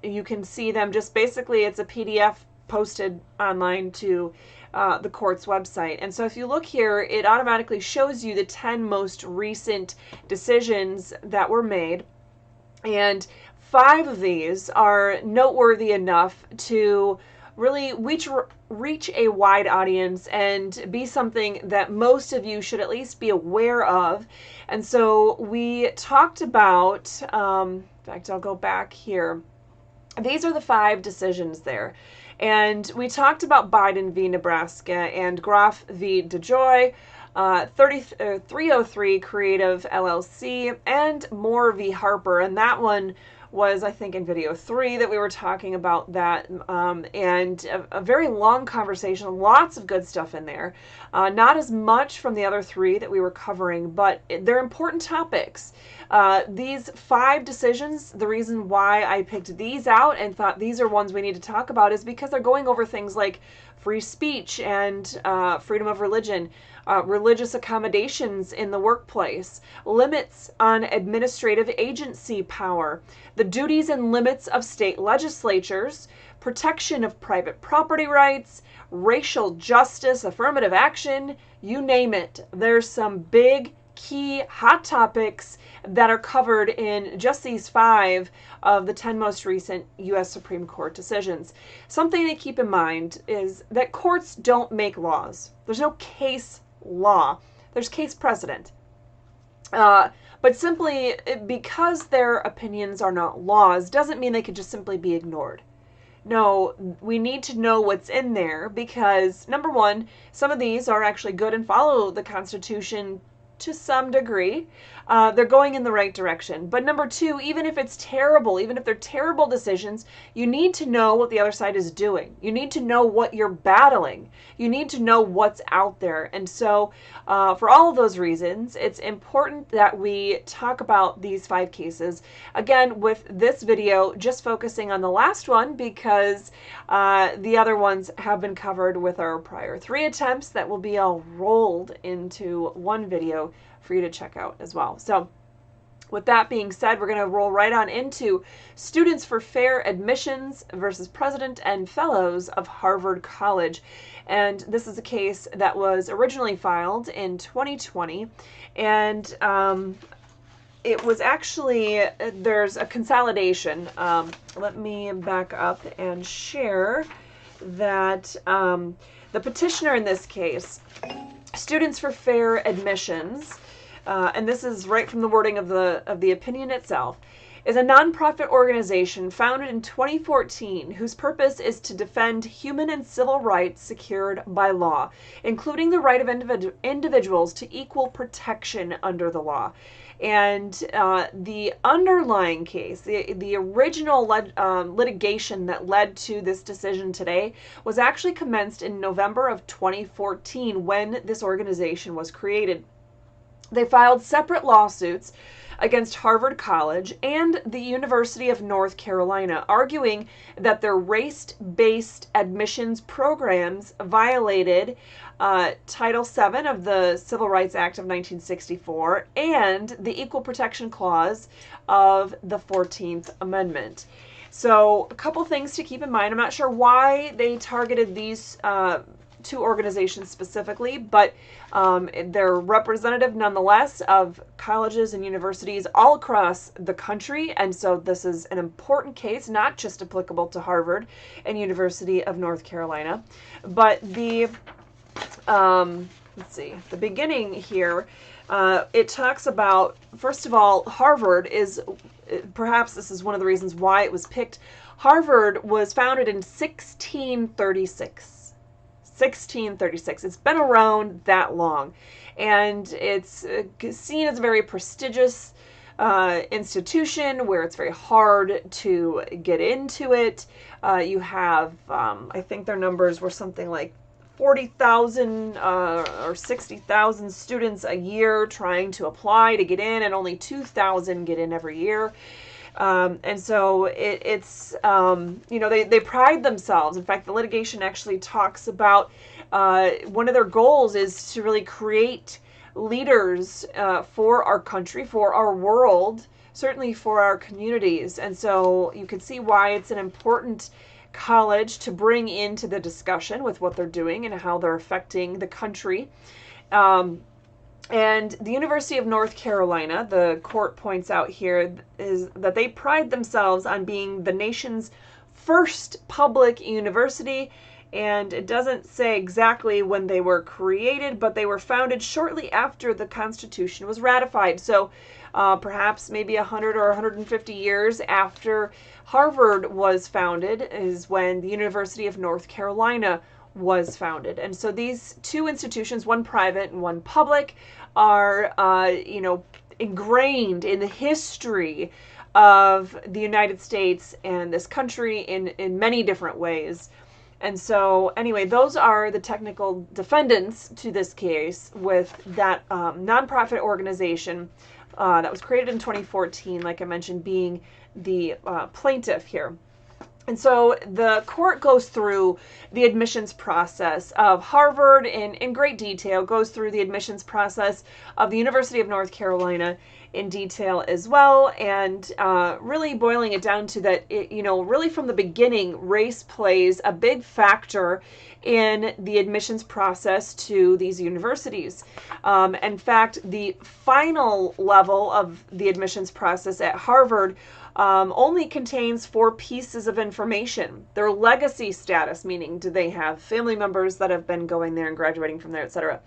you can see them just basically, it's a PDF posted online to the court's website. And so if you look here, it automatically shows you the 10 most recent decisions that were made, and 5 of these are noteworthy enough to really reach a wide audience and be something that most of you should at least be aware of. And so we talked about, in fact, I'll go back here. These are the 5 decisions there. And we talked about Biden v. Nebraska and Groff v. DeJoy, 303 Creative LLC, and Moore v. Harper. And that one was, I think, in video 3 that we were talking about that, and a very long conversation, lots of good stuff in there. Not as much from the other 3 that we were covering, but they're important topics. These 5 decisions, the reason why I picked these out and thought these are ones we need to talk about is because they're going over things like free speech and freedom of religion, religious accommodations in the workplace, limits on administrative agency power, the duties and limits of state legislatures, protection of private property rights, racial justice, affirmative action, you name it. There's some big, key, hot topics that are covered in just these 5 of the 10 most recent U.S. Supreme Court decisions. Something to keep in mind is that courts don't make laws. There's no case law. There's case precedent. But simply because their opinions are not laws doesn't mean they could just simply be ignored. No, we need to know what's in there because, number one, some of these are actually good and follow the Constitution to some degree. They're going in the right direction. But number two, even if it's terrible, even if they're terrible decisions, you need to know what the other side is doing. You need to know what you're battling. You need to know what's out there. And so for all of those reasons, it's important that we talk about these 5 cases. Again, with this video, just focusing on the last one because the other ones have been covered with our prior 3 attempts that will be all rolled into one video for you to check out as well. So with that being said, we're going to roll right on into Students for Fair Admissions versus President and Fellows of Harvard College. And this is a case that was originally filed in 2020. And it was actually, there's a consolidation. Let me back up and share that the petitioner in this case, Students for Fair Admissions, and this is right from the wording of the opinion itself, is a nonprofit organization founded in 2014 whose purpose is to defend human and civil rights secured by law, including the right of individuals to equal protection under the law. And the underlying case, the original litigation that led to this decision today was actually commenced in November of 2014 when this organization was created. They filed separate lawsuits against Harvard College and the University of North Carolina, arguing that their race-based admissions programs violated Title VII of the Civil Rights Act of 1964 and the Equal Protection Clause of the 14th Amendment. So a couple things to keep in mind. I'm not sure why they targeted these 2 organizations specifically, but they're representative nonetheless of colleges and universities all across the country. And so this is an important case, not just applicable to Harvard and University of North Carolina, but the, let's see, the beginning here, it talks about, first of all, Harvard is, perhaps this is one of the reasons why it was picked. Harvard was founded in 1636. 1636. It's been around that long, and it's seen as a very prestigious institution where it's very hard to get into it. You have, I think their numbers were something like 40,000 or 60,000 students a year trying to apply to get in, and only 2,000 get in every year. And so it's, you know, they pride themselves. In fact, the litigation actually talks about one of their goals is to really create leaders for our country, for our world, certainly for our communities. And so you can see why it's an important college to bring into the discussion with what they're doing and how they're affecting the country. And the University of North Carolina, the court points out here, is that they pride themselves on being the nation's first public university. And it doesn't say exactly when they were created, but they were founded shortly after the Constitution was ratified. So perhaps maybe 100 or 150 years after Harvard was founded is when the University of North Carolina was founded. And so these 2 institutions, one private and one public, are, you know, ingrained in the history of the United States and this country in many different ways. And so, anyway, those are the technical defendants to this case with that nonprofit organization that was created in 2014, like I mentioned, being the plaintiff here. And so the court goes through the admissions process of Harvard in great detail, goes through the admissions process of the University of North Carolina in detail as well, and really boiling it down to that, really from the beginning, race plays a big factor in the admissions process to these universities. In fact, the final level of the admissions process at Harvard only contains 4 pieces of information. Their legacy status, meaning do they have family members that have been going there and graduating from there, etc.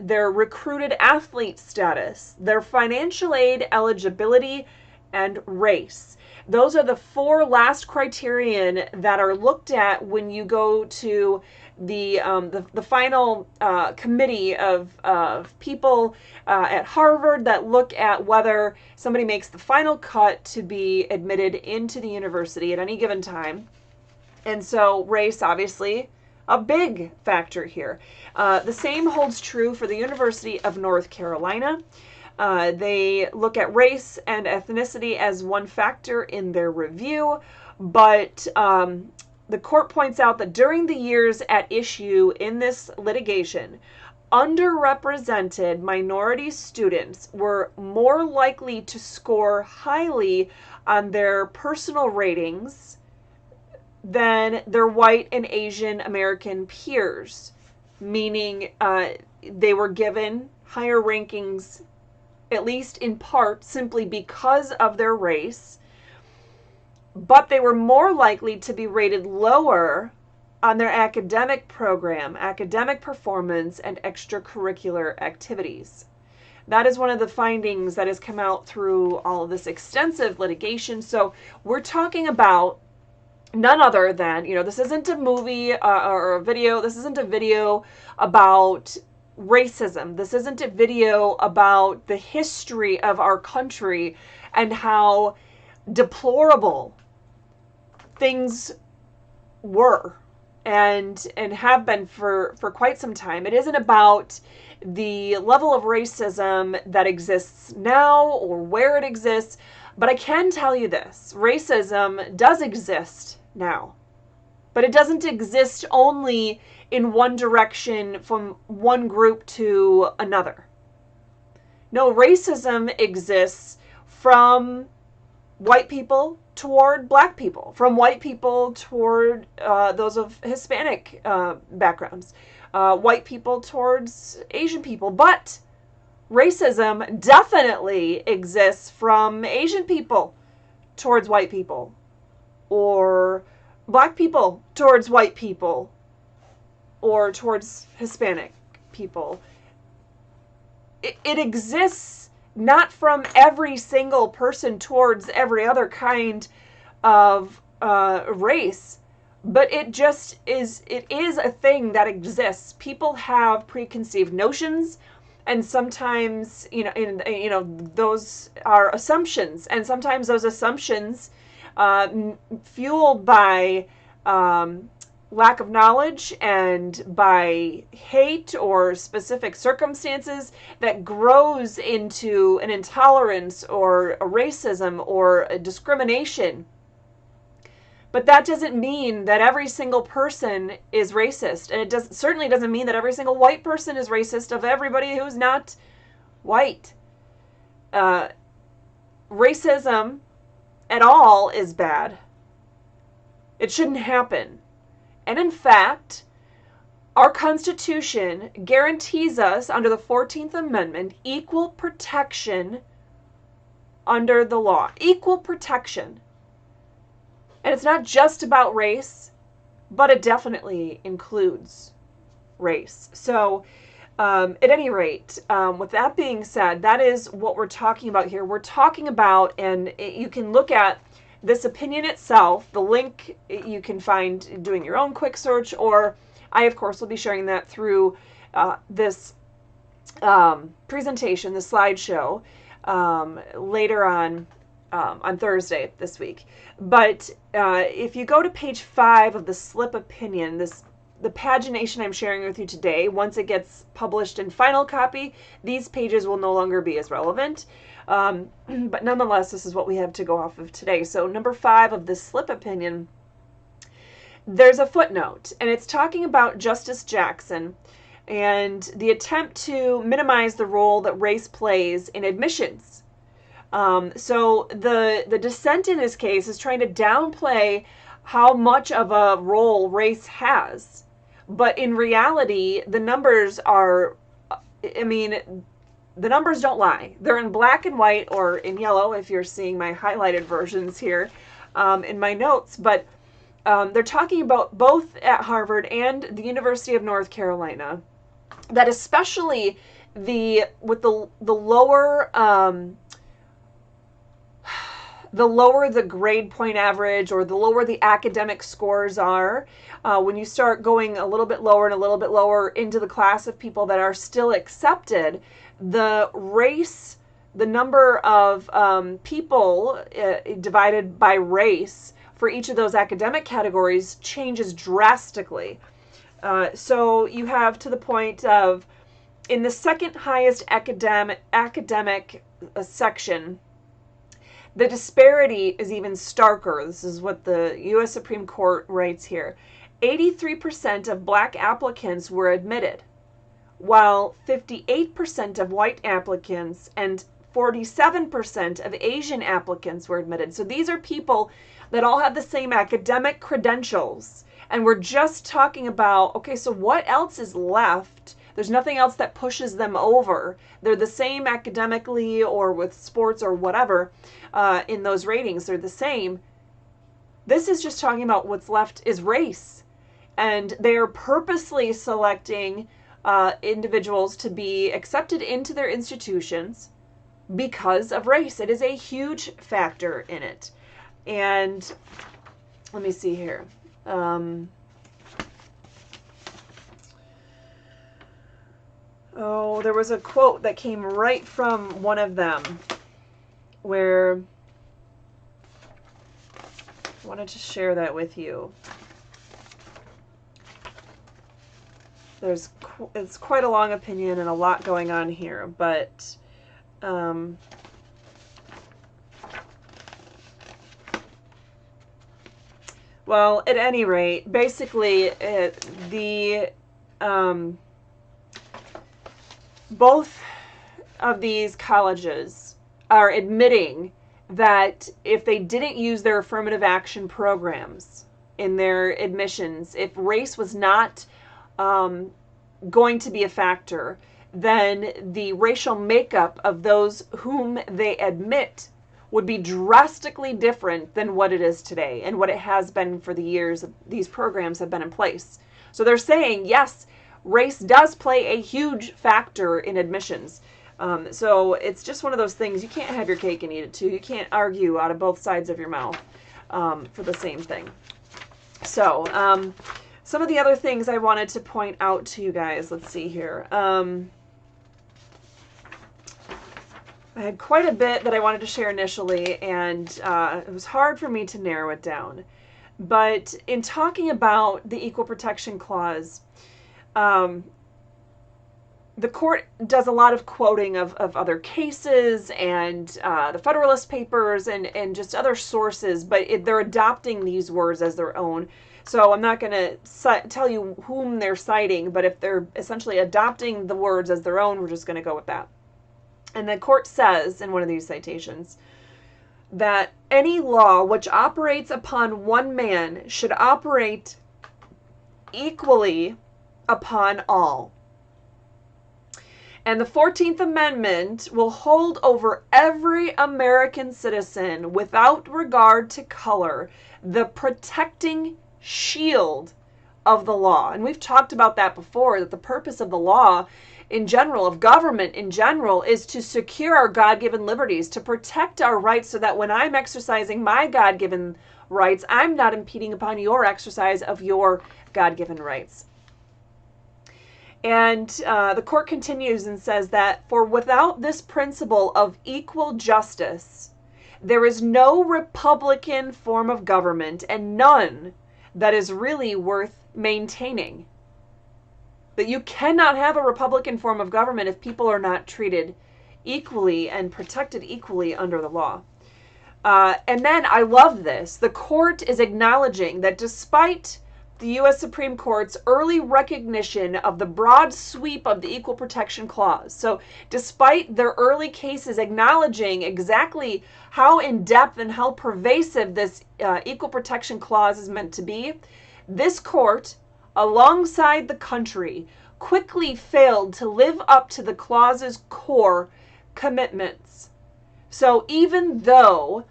Their recruited athlete status, their financial aid eligibility, and race. Those are the 4 last criterion that are looked at when you go to the final committee of people at Harvard that look at whether somebody makes the final cut to be admitted into the university at any given time. And so race, obviously, a big factor here. The same holds true for the University of North Carolina. They look at race and ethnicity as one factor in their review, but the court points out that during the years at issue in this litigation, underrepresented minority students were more likely to score highly on their personal ratings than their white and Asian American peers, meaning they were given higher rankings, at least in part, simply because of their race, but they were more likely to be rated lower on their academic program, academic performance, and extracurricular activities. That is one of the findings that has come out through all of this extensive litigation. So we're talking about none other than, this isn't a movie or a video. This isn't a video about racism. This isn't a video about the history of our country and how deplorable things were and have been for quite some time. It isn't about the level of racism that exists now or where it exists, but I can tell you this: racism does exist now, but it doesn't exist only in one direction from one group to another. No, racism exists from white people toward black people, from white people toward those of Hispanic backgrounds, white people towards Asian people. But racism definitely exists from Asian people towards white people, or black people towards white people, or towards Hispanic people. It exists not from every single person towards every other kind of race, but it is a thing that exists. People have preconceived notions, and sometimes those are assumptions, and sometimes those assumptions fueled by lack of knowledge and by hate or specific circumstances that grows into an intolerance or a racism or a discrimination. But that doesn't mean that every single person is racist. And it certainly doesn't mean that every single white person is racist of everybody who's not white. Racism at all is bad. It shouldn't happen. And in fact, our Constitution guarantees us, under the 14th Amendment, equal protection under the law. Equal protection. And it's not just about race, but it definitely includes race. So, at any rate, with that being said, that is what we're talking about here. We're talking about, and you can look at this opinion itself. The link you can find doing your own quick search, or I, of course, will be sharing that through this presentation, the slideshow, later on on Thursday this week. But if you go to page 5 of the slip opinion, the pagination I'm sharing with you today, once it gets published in final copy, these pages will no longer be as relevant. But nonetheless, this is what we have to go off of today. So number 5 of this slip opinion, there's a footnote, and it's talking about Justice Jackson and the attempt to minimize the role that race plays in admissions. So the dissent in this case is trying to downplay how much of a role race has. But in reality, the numbers are, I mean, the numbers don't lie. They're in black and white, or in yellow if you're seeing my highlighted versions here in my notes. But they're talking about both at Harvard and the University of North Carolina, that especially with the lower the grade point average, or the lower the academic scores are, when you start going a little bit lower and a little bit lower into the class of people that are still accepted, the number of people divided by race for each of those academic categories changes drastically. So you have to the point of, in the second highest academic section, the disparity is even starker. This is what the U.S. Supreme Court writes here. 83% of black applicants were admitted, while 58% of white applicants and 47% of Asian applicants were admitted. So these are people that all have the same academic credentials. And we're just talking about, okay, so what else is left? There's nothing else that pushes them over. They're the same academically or with sports or whatever in those ratings. They're the same. This is just talking about what's left is race. And they are purposely selecting individuals to be accepted into their institutions because of race. It is a huge factor in it. And let me see here. There was a quote that came right from one of them where I wanted to share that with you. It's quite a long opinion and a lot going on here, but well, at any rate, basically, both of these colleges are admitting that if they didn't use their affirmative action programs in their admissions, if race was not going to be a factor, then the racial makeup of those whom they admit would be drastically different than what it is today and what it has been for the years these programs have been in place. So they're saying, yes, race does play a huge factor in admissions. So it's just one of those things. You can't have your cake and eat it too. You can't argue out of both sides of your mouth for the same thing. So some of the other things I wanted to point out to you guys, let's see here. I had quite a bit that I wanted to share initially, and it was hard for me to narrow it down. But in talking about the Equal Protection Clause, the court does a lot of quoting of other cases and the Federalist Papers and just other sources, but they're adopting these words as their own. So I'm not going to tell you whom they're citing, but if they're essentially adopting the words as their own, we're just going to go with that. And the court says in one of these citations that any law which operates upon one man should operate equally upon all. And the 14th Amendment will hold over every American citizen without regard to color the protecting shield of the law. And we've talked about that before, that the purpose of the law in general, of government in general, is to secure our God-given liberties, to protect our rights so that when I'm exercising my God-given rights, I'm not impeding upon your exercise of your God-given rights. And the court continues and says that, for without this principle of equal justice, there is no Republican form of government and none that is really worth maintaining. That you cannot have a Republican form of government if people are not treated equally and protected equally under the law. And then I love this. The court is acknowledging that despite the U.S. Supreme Court's early recognition of the broad sweep of the Equal Protection Clause, so despite their early cases acknowledging exactly how in-depth and how pervasive this Equal Protection Clause is meant to be, this court, alongside the country, quickly failed to live up to the clause's core commitments. So even though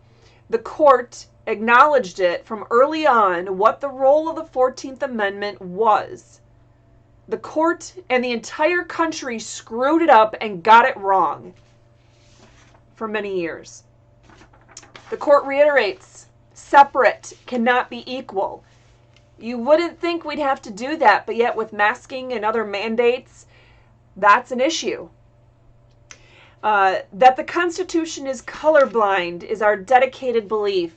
the court acknowledged it from early on what the role of the 14th Amendment was, the court and the entire country screwed it up and got it wrong for many years. The court reiterates, separate cannot be equal. You wouldn't think we'd have to do that, but yet with masking and other mandates, that's an issue. That the Constitution is colorblind is our dedicated belief.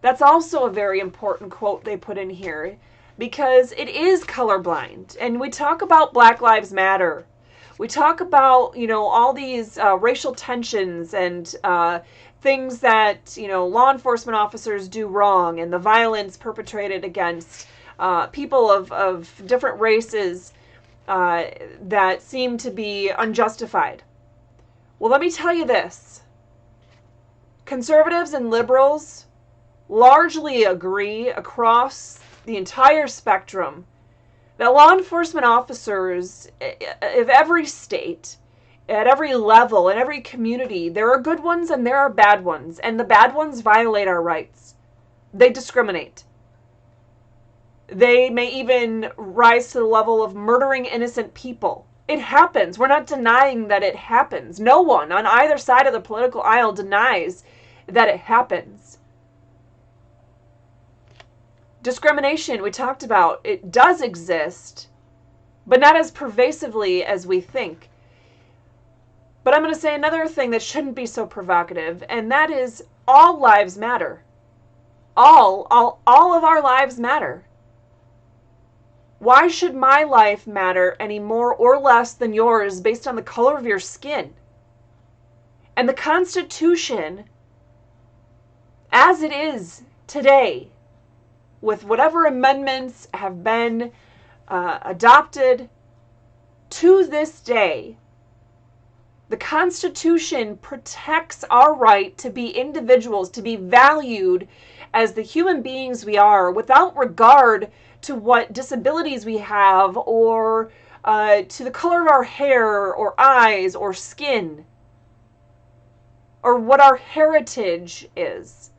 That's also a very important quote they put in here, because it is colorblind. And we talk about Black Lives Matter. We talk about, all these racial tensions and things that, law enforcement officers do wrong, and the violence perpetrated against people of different races that seem to be unjustified. Well, let me tell you this. Conservatives and liberals largely agree across the entire spectrum that law enforcement officers of every state, at every level, in every community, there are good ones and there are bad ones, and the bad ones violate our rights. They discriminate. They may even rise to the level of murdering innocent people. It happens. We're not denying that it happens. No one on either side of the political aisle denies that it happens. Discrimination, we talked about, it does exist, but not as pervasively as we think. But I'm going to say another thing that shouldn't be so provocative, and that is all lives matter. All of our lives matter. Why should my life matter any more or less than yours based on the color of your skin? And the Constitution, as it is today, with whatever amendments have been adopted to this day, the Constitution protects our right to be individuals, to be valued as the human beings we are, without regard to what disabilities we have, or to the color of our hair, or eyes, or skin, or what our heritage is.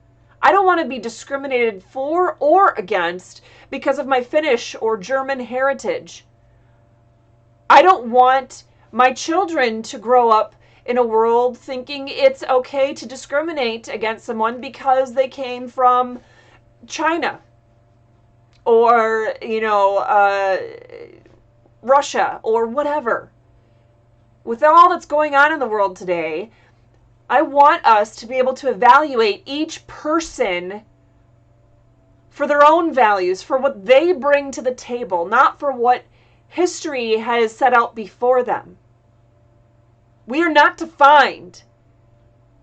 I don't want to be discriminated for or against because of my Finnish or German heritage. I don't want my children to grow up in a world thinking it's okay to discriminate against someone because they came from China or, Russia or whatever. With all that's going on in the world today, I want us to be able to evaluate each person for their own values, for what they bring to the table, not for what history has set out before them. We are not defined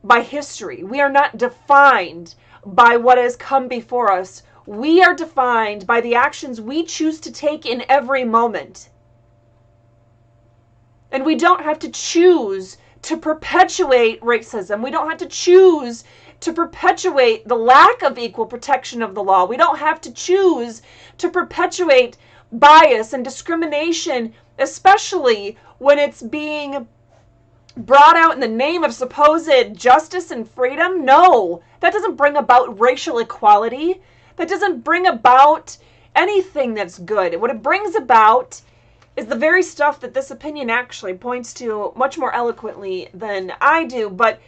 by history. We are not defined by what has come before us. We are defined by the actions we choose to take in every moment. And we don't have to choose to perpetuate racism. We don't have to choose to perpetuate the lack of equal protection of the law. We don't have to choose to perpetuate bias and discrimination, especially when it's being brought out in the name of supposed justice and freedom. No, that doesn't bring about racial equality. That doesn't bring about anything that's good. What it brings about is the very stuff that this opinion actually points to much more eloquently than I do, but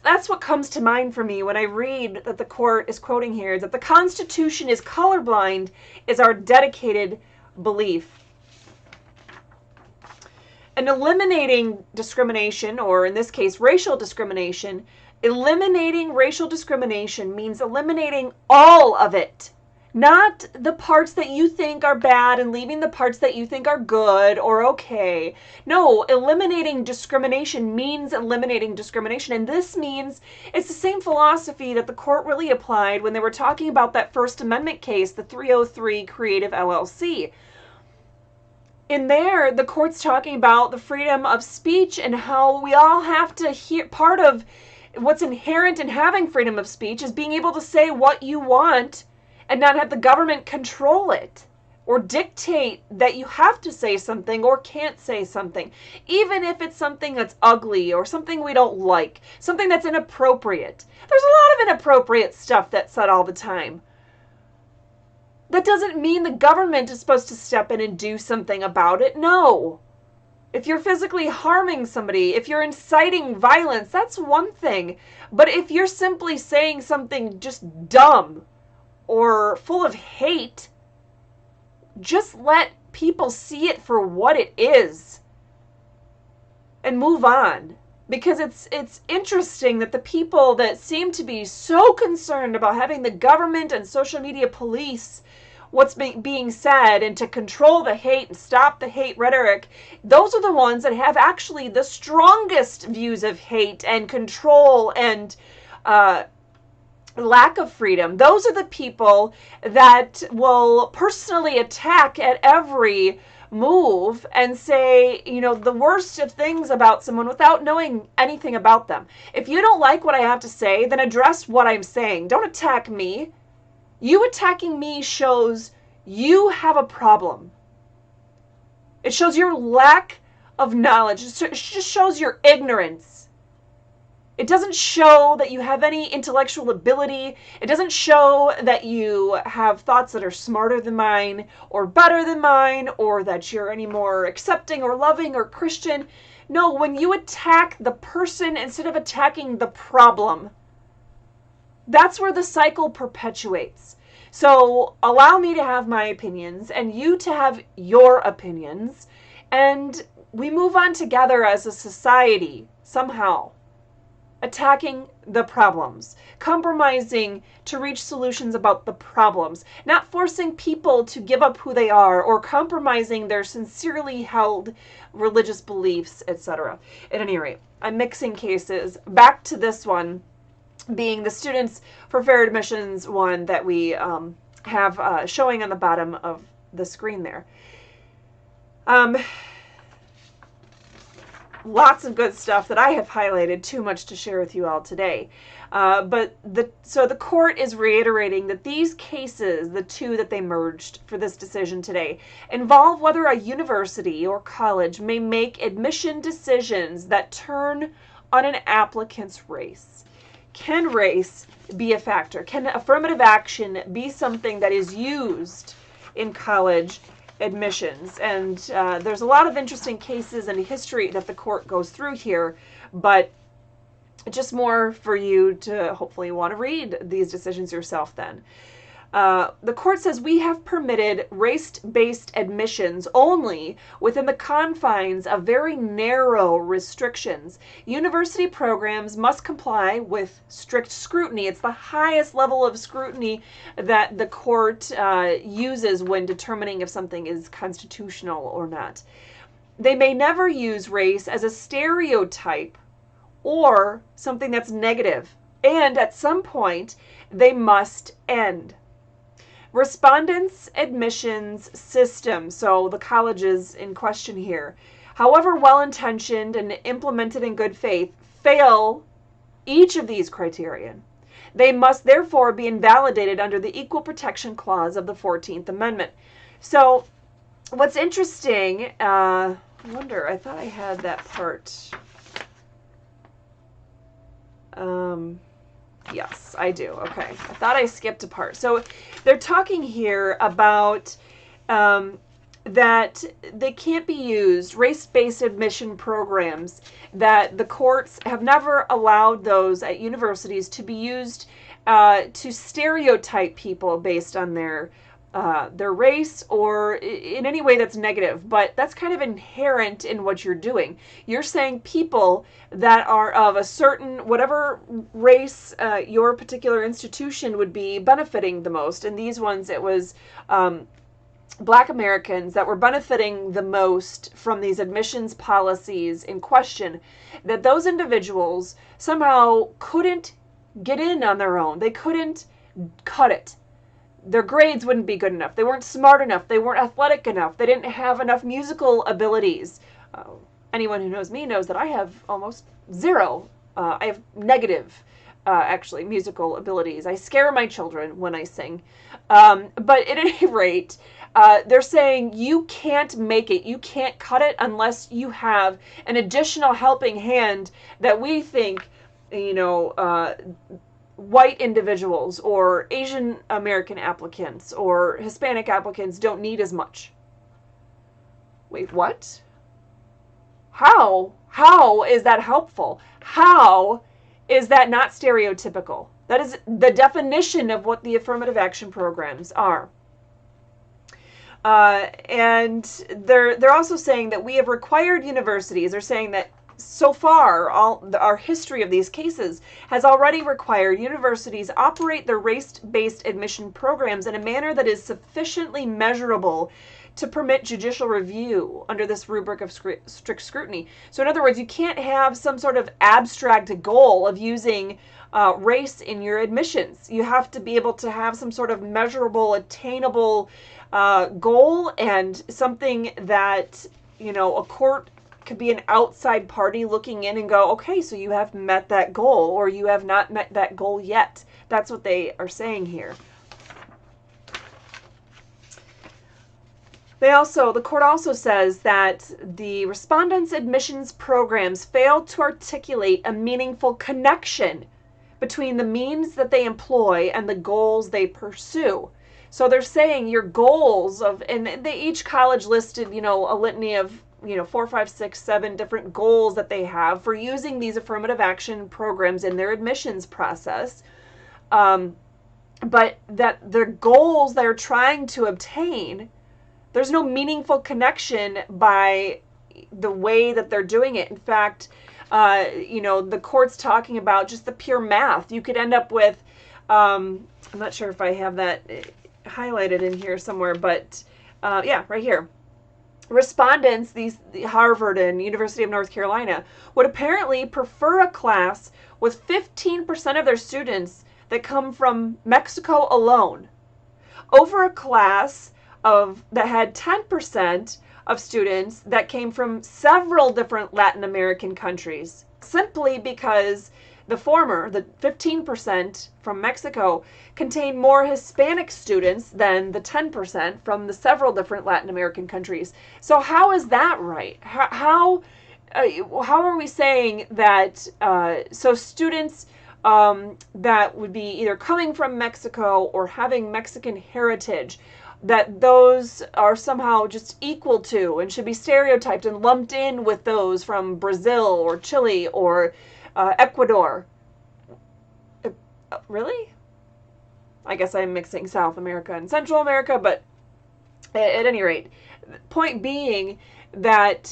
that's what comes to mind for me when I read that the court is quoting here, that the Constitution is colorblind, is our dedicated belief. And eliminating discrimination, or in this case, racial discrimination, Eliminating racial discrimination means eliminating all of it, not the parts that you think are bad and leaving the parts that you think are good or okay. No, eliminating discrimination means eliminating discrimination. And this means it's the same philosophy that the court really applied when they were talking about that First Amendment case, the 303 Creative LLC. In there, the court's talking about the freedom of speech and how we all have to hear. Part of what's inherent in having freedom of speech is being able to say what you want and not have the government control it or dictate that you have to say something or can't say something, even if it's something that's ugly or something we don't like, something that's inappropriate. There's a lot of inappropriate stuff that's said all the time. That doesn't mean the government is supposed to step in and do something about it. No. If you're physically harming somebody, if you're inciting violence, that's one thing. But if you're simply saying something just dumb or full of hate, just let people see it for what it is and move on. Because it's interesting that the people that seem to be so concerned about having the government and social media police what's being said and to control the hate and stop the hate rhetoric, those are the ones that have actually the strongest views of hate and control and lack of freedom. Those are the people that will personally attack at every move and say, the worst of things about someone without knowing anything about them. If you don't like what I have to say, then address what I'm saying. Don't attack me. You attacking me shows you have a problem. It shows your lack of knowledge. It just shows your ignorance. It doesn't show that you have any intellectual ability. It doesn't show that you have thoughts that are smarter than mine or better than mine or that you're any more accepting or loving or Christian. No, when you attack the person instead of attacking the problem, that's where the cycle perpetuates. So allow me to have my opinions and you to have your opinions, and we move on together as a society somehow. Attacking the problems, compromising to reach solutions about the problems, not forcing people to give up who they are or compromising their sincerely held religious beliefs, etc. At any rate, I'm mixing cases. Back to this one being the Students for Fair Admissions one that we have showing on the bottom of the screen there. Lots of good stuff that I have highlighted, too much to share with you all today. So the court is reiterating that these cases, the two that they merged for this decision today, involve whether a university or college may make admission decisions that turn on an applicant's race. Can race be a factor? Can affirmative action be something that is used in college admissions? And there's a lot of interesting cases and history that the court goes through here, but just more for you to hopefully want to read these decisions yourself then. The court says we have permitted race-based admissions only within the confines of very narrow restrictions. University programs must comply with strict scrutiny. It's the highest level of scrutiny that the court uses when determining if something is constitutional or not. They may never use race as a stereotype or something that's negative, and at some point they must end. Respondents' admissions system, so the colleges in question here, however well-intentioned and implemented in good faith, fail each of these criteria. They must therefore be invalidated under the Equal Protection Clause of the 14th Amendment. So what's interesting, I thought I had that part. Yes, I do. Okay. I thought I skipped a part. So they're talking here about that they can't be used, race-based admission programs, that the courts have never allowed those at universities to be used to stereotype people based on their their race or in any way that's negative, but that's kind of inherent in what you're doing. You're saying people that are of a certain, whatever race your particular institution would be benefiting the most. And these ones, it was Black Americans that were benefiting the most from these admissions policies in question, that those individuals somehow couldn't get in on their own. They couldn't cut it. Their grades wouldn't be good enough. They weren't smart enough. They weren't athletic enough. They didn't have enough musical abilities. Anyone who knows me knows that I have almost zero. I have negative, actually, musical abilities. I scare my children when I sing. But at any rate, they're saying you can't make it. You can't cut it unless you have an additional helping hand that we think, white individuals or Asian American applicants or Hispanic applicants don't need as much. Wait, what? How? How is that helpful? How is that not stereotypical? That is the definition of what the affirmative action programs are. And they're also saying that we have required universities. They're saying that so far, our history of these cases has already required universities operate their race-based admission programs in a manner that is sufficiently measurable to permit judicial review under this rubric of strict scrutiny. So in other words, you can't have some sort of abstract goal of using race in your admissions. You have to be able to have some sort of measurable, attainable goal, and something that, a court could be an outside party looking in and go, okay, so you have met that goal, or you have not met that goal yet. That's what they are saying here. The court also says that the respondents' admissions programs failed to articulate a meaningful connection between the means that they employ and the goals they pursue. So they're saying your goals and each college listed, a litany of 4, 5, 6, 7 different goals that they have for using these affirmative action programs in their admissions process. But that their goals they're trying to obtain, there's no meaningful connection by the way that they're doing it. In fact, the court's talking about just the pure math. You could end up with, I'm not sure if I have that highlighted in here somewhere, but yeah, right here. Respondents, the Harvard and University of North Carolina, would apparently prefer a class with 15% of their students that come from Mexico alone over a class that had 10% of students that came from several different Latin American countries, simply because the former, the 15% from Mexico, contained more Hispanic students than the 10% from the several different Latin American countries. So how is that right? How are we saying that, so students that would be either coming from Mexico or having Mexican heritage, that those are somehow just equal to and should be stereotyped and lumped in with those from Brazil or Chile or Ecuador? Really? I guess I'm mixing South America and Central America, but at any rate, point being that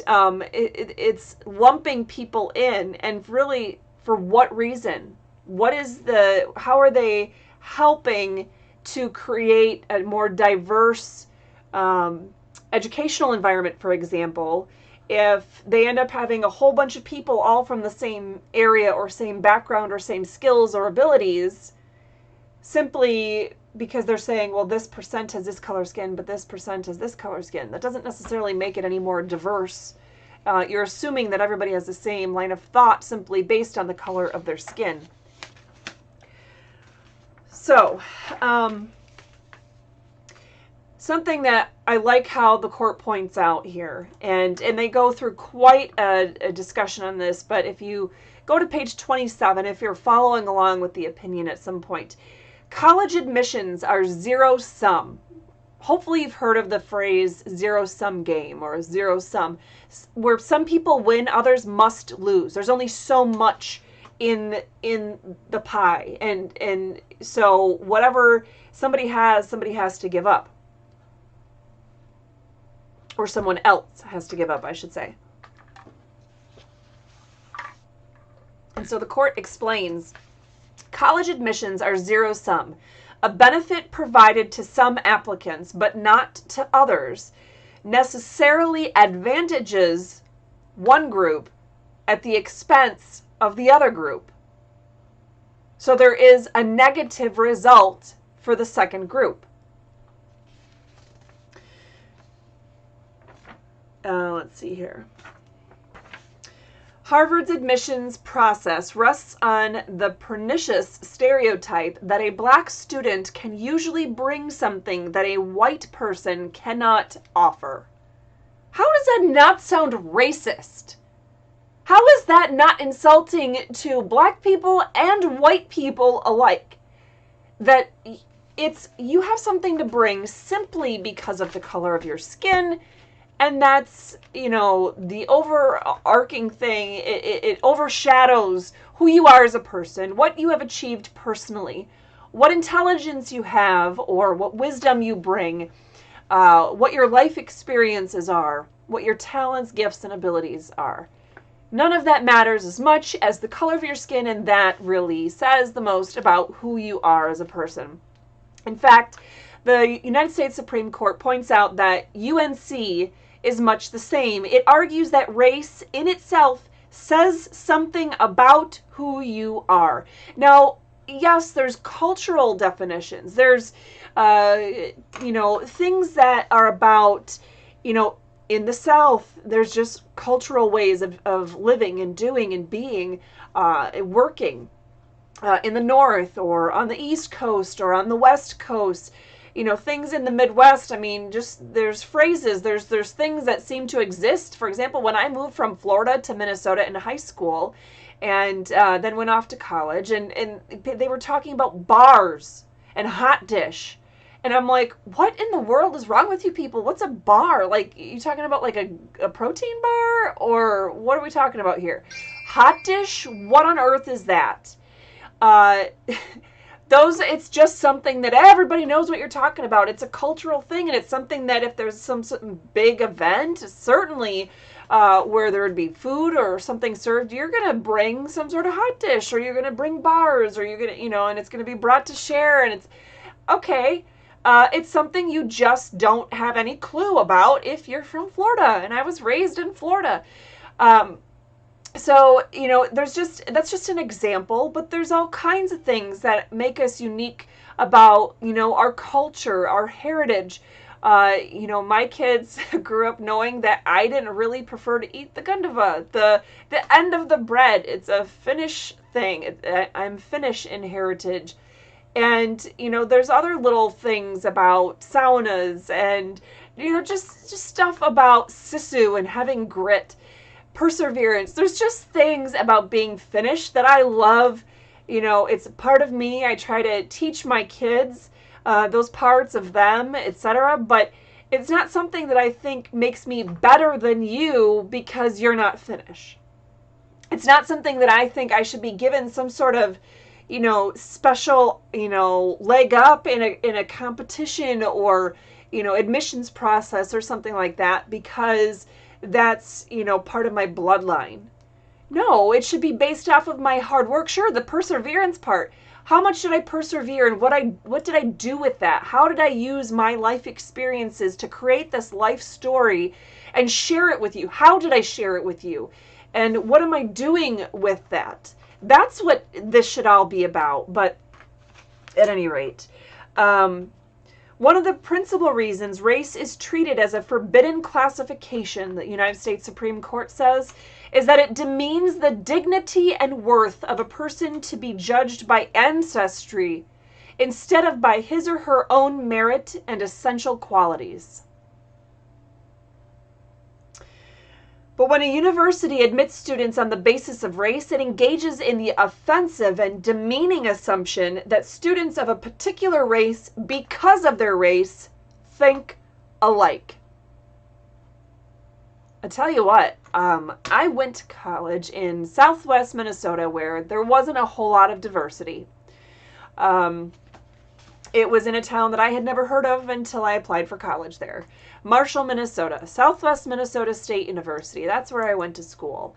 it's lumping people in, and really for what reason? How are they helping to create a more diverse educational environment, for example, if they end up having a whole bunch of people all from the same area or same background or same skills or abilities, simply because they're saying, well, this percent has this color skin, but this percent has this color skin. That doesn't necessarily make it any more diverse. You're assuming that everybody has the same line of thought simply based on the color of their skin. So, something that I like how the court points out here, and they go through quite a discussion on this, but if you go to page 27, if you're following along with the opinion at some point, college admissions are zero-sum. Hopefully you've heard of the phrase zero-sum game or zero-sum, where some people win, others must lose. There's only so much in the pie, and so whatever somebody has to give up. or someone else has to give up, I should say. And so the court explains, college admissions are zero-sum, a benefit provided to some applicants but not to others, necessarily advantages one group at the expense of the other group. So there is a negative result for the second group. Let's see here. Harvard's admissions process rests on the pernicious stereotype that a black student can usually bring something that a white person cannot offer. How does that not sound racist? How is that not insulting to black people and white people alike? That you have something to bring simply because of the color of your skin. And that's, the overarching thing. It overshadows who you are as a person, what you have achieved personally, what intelligence you have, or what wisdom you bring, what your life experiences are, what your talents, gifts, and abilities are. None of that matters as much as the color of your skin, and that really says the most about who you are as a person. In fact, the United States Supreme Court points out that UNC is much the same. It argues that race in itself says something about who you are. Now, yes, there's cultural definitions. There's, things that are about, in the South, there's just cultural ways of living and doing and being, working. In the North or on the East Coast or on the West Coast, things in the Midwest. I mean, just there's phrases, there's things that seem to exist. For example, when I moved from Florida to Minnesota in high school and then went off to college, and they were talking about bars and hot dish. And I'm like, what in the world is wrong with you people? What's a bar? Like, you talking about like a protein bar? Or what are we talking about here? Hot dish? What on earth is that? It's just something that everybody knows what you're talking about. It's a cultural thing, and it's something that if there's some big event, certainly where there would be food or something served, you're going to bring some sort of hot dish, or you're going to bring bars, or you're going to, and it's going to be brought to share, and it's okay. It's something you just don't have any clue about if you're from Florida, and I was raised in Florida. So, that's just an example, but there's all kinds of things that make us unique about, our culture, our heritage. My kids grew up knowing that I didn't really prefer to eat the gundava, the end of the bread. It's a Finnish thing. I'm Finnish in heritage. And, there's other little things about saunas and, just stuff about sisu and having grit. Perseverance. There's just things about being Finnish that I love. It's a part of me. I try to teach my kids those parts of them, etc. But it's not something that I think makes me better than you because you're not Finnish. It's not something that I think I should be given some sort of, special, leg up in a competition or, admissions process or something like that because that's, part of my bloodline. No, it should be based off of my hard work. Sure, the perseverance part. How much did I persevere, and what did I do with that? How did I use my life experiences to create this life story and share it with you? How did I share it with you? And what am I doing with that? That's what this should all be about. But at any rate, one of the principal reasons race is treated as a forbidden classification, the United States Supreme Court says, is that it demeans the dignity and worth of a person to be judged by ancestry instead of by his or her own merit and essential qualities. But when a university admits students on the basis of race, it engages in the offensive and demeaning assumption that students of a particular race, because of their race, think alike. I tell you what, I went to college in Southwest Minnesota where there wasn't a whole lot of diversity. It was in a town that I had never heard of until I applied for college there. Marshall, Minnesota, Southwest Minnesota State University. That's where I went to school.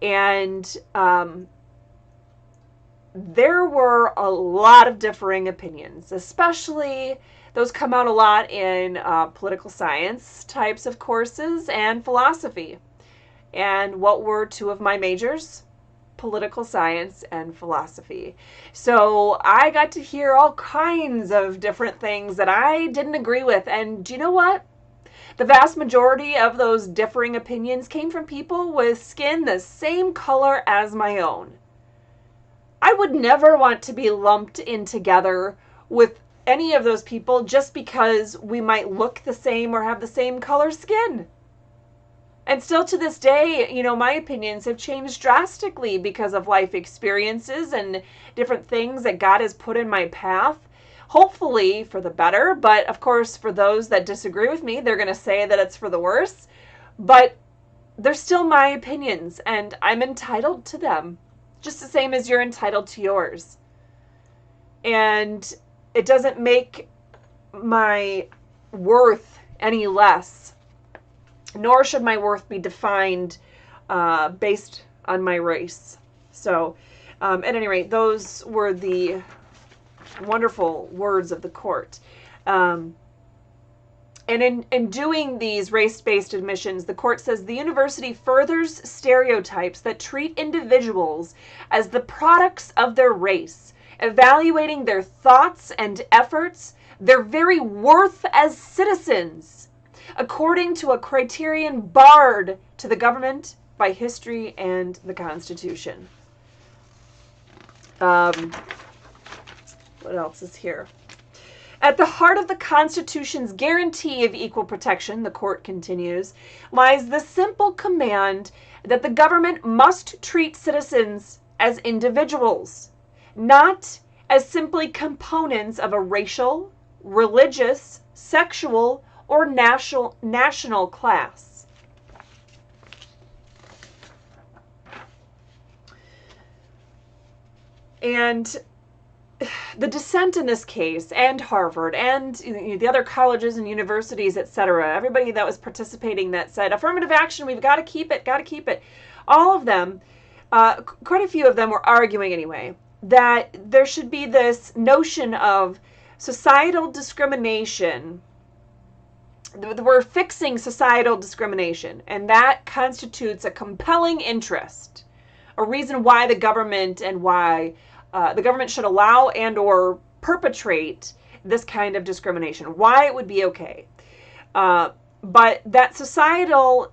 And there were a lot of differing opinions, especially those come out a lot in political science types of courses and philosophy. And what were two of my majors? Political science and philosophy. So I got to hear all kinds of different things that I didn't agree with. And do you know what? The vast majority of those differing opinions came from people with skin the same color as my own. I would never want to be lumped in together with any of those people just because we might look the same or have the same color skin. And still to this day, you know, my opinions have changed drastically because of life experiences and different things that God has put in my path. Hopefully for the better, but of course for those that disagree with me, they're going to say that it's for the worse. But they're still my opinions and I'm entitled to them, just the same as you're entitled to yours. And it doesn't make my worth any less, nor should my worth be defined based on my race. So at any rate, those were the wonderful words of the court. And in doing these race-based admissions, the court says the university furthers stereotypes that treat individuals as the products of their race, evaluating their thoughts and efforts, their very worth as citizens, according to a criterion barred to the government by history and the Constitution. What else is here? At the heart of the Constitution's guarantee of equal protection, the court continues, lies the simple command that the government must treat citizens as individuals, not as simply components of a racial, religious, sexual, or national class. And the dissent in this case, and Harvard, and the other colleges and universities, etc., everybody that was participating that said, affirmative action, we've got to keep it, all of them, quite a few of them were arguing anyway, that there should be this notion of societal discrimination. We're fixing societal discrimination, and that constitutes a compelling interest, a reason why the government and why the government should allow and or perpetrate this kind of discrimination, why it would be okay. But that societal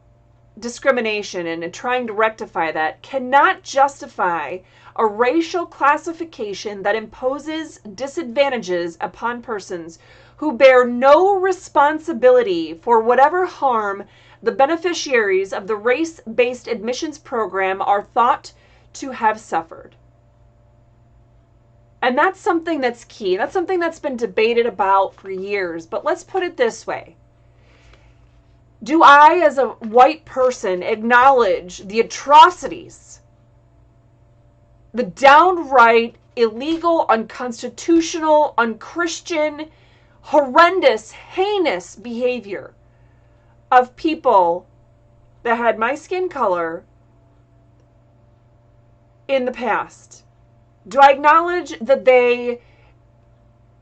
discrimination and trying to rectify that cannot justify a racial classification that imposes disadvantages upon persons who bear no responsibility for whatever harm the beneficiaries of the race-based admissions program are thought to have suffered. And that's something that's key. That's something that's been debated about for years. But let's put it this way. Do I, as a white person, acknowledge the atrocities, the downright illegal, unconstitutional, unchristian, horrendous, heinous behavior of people that had my skin color in the past? Do I acknowledge that they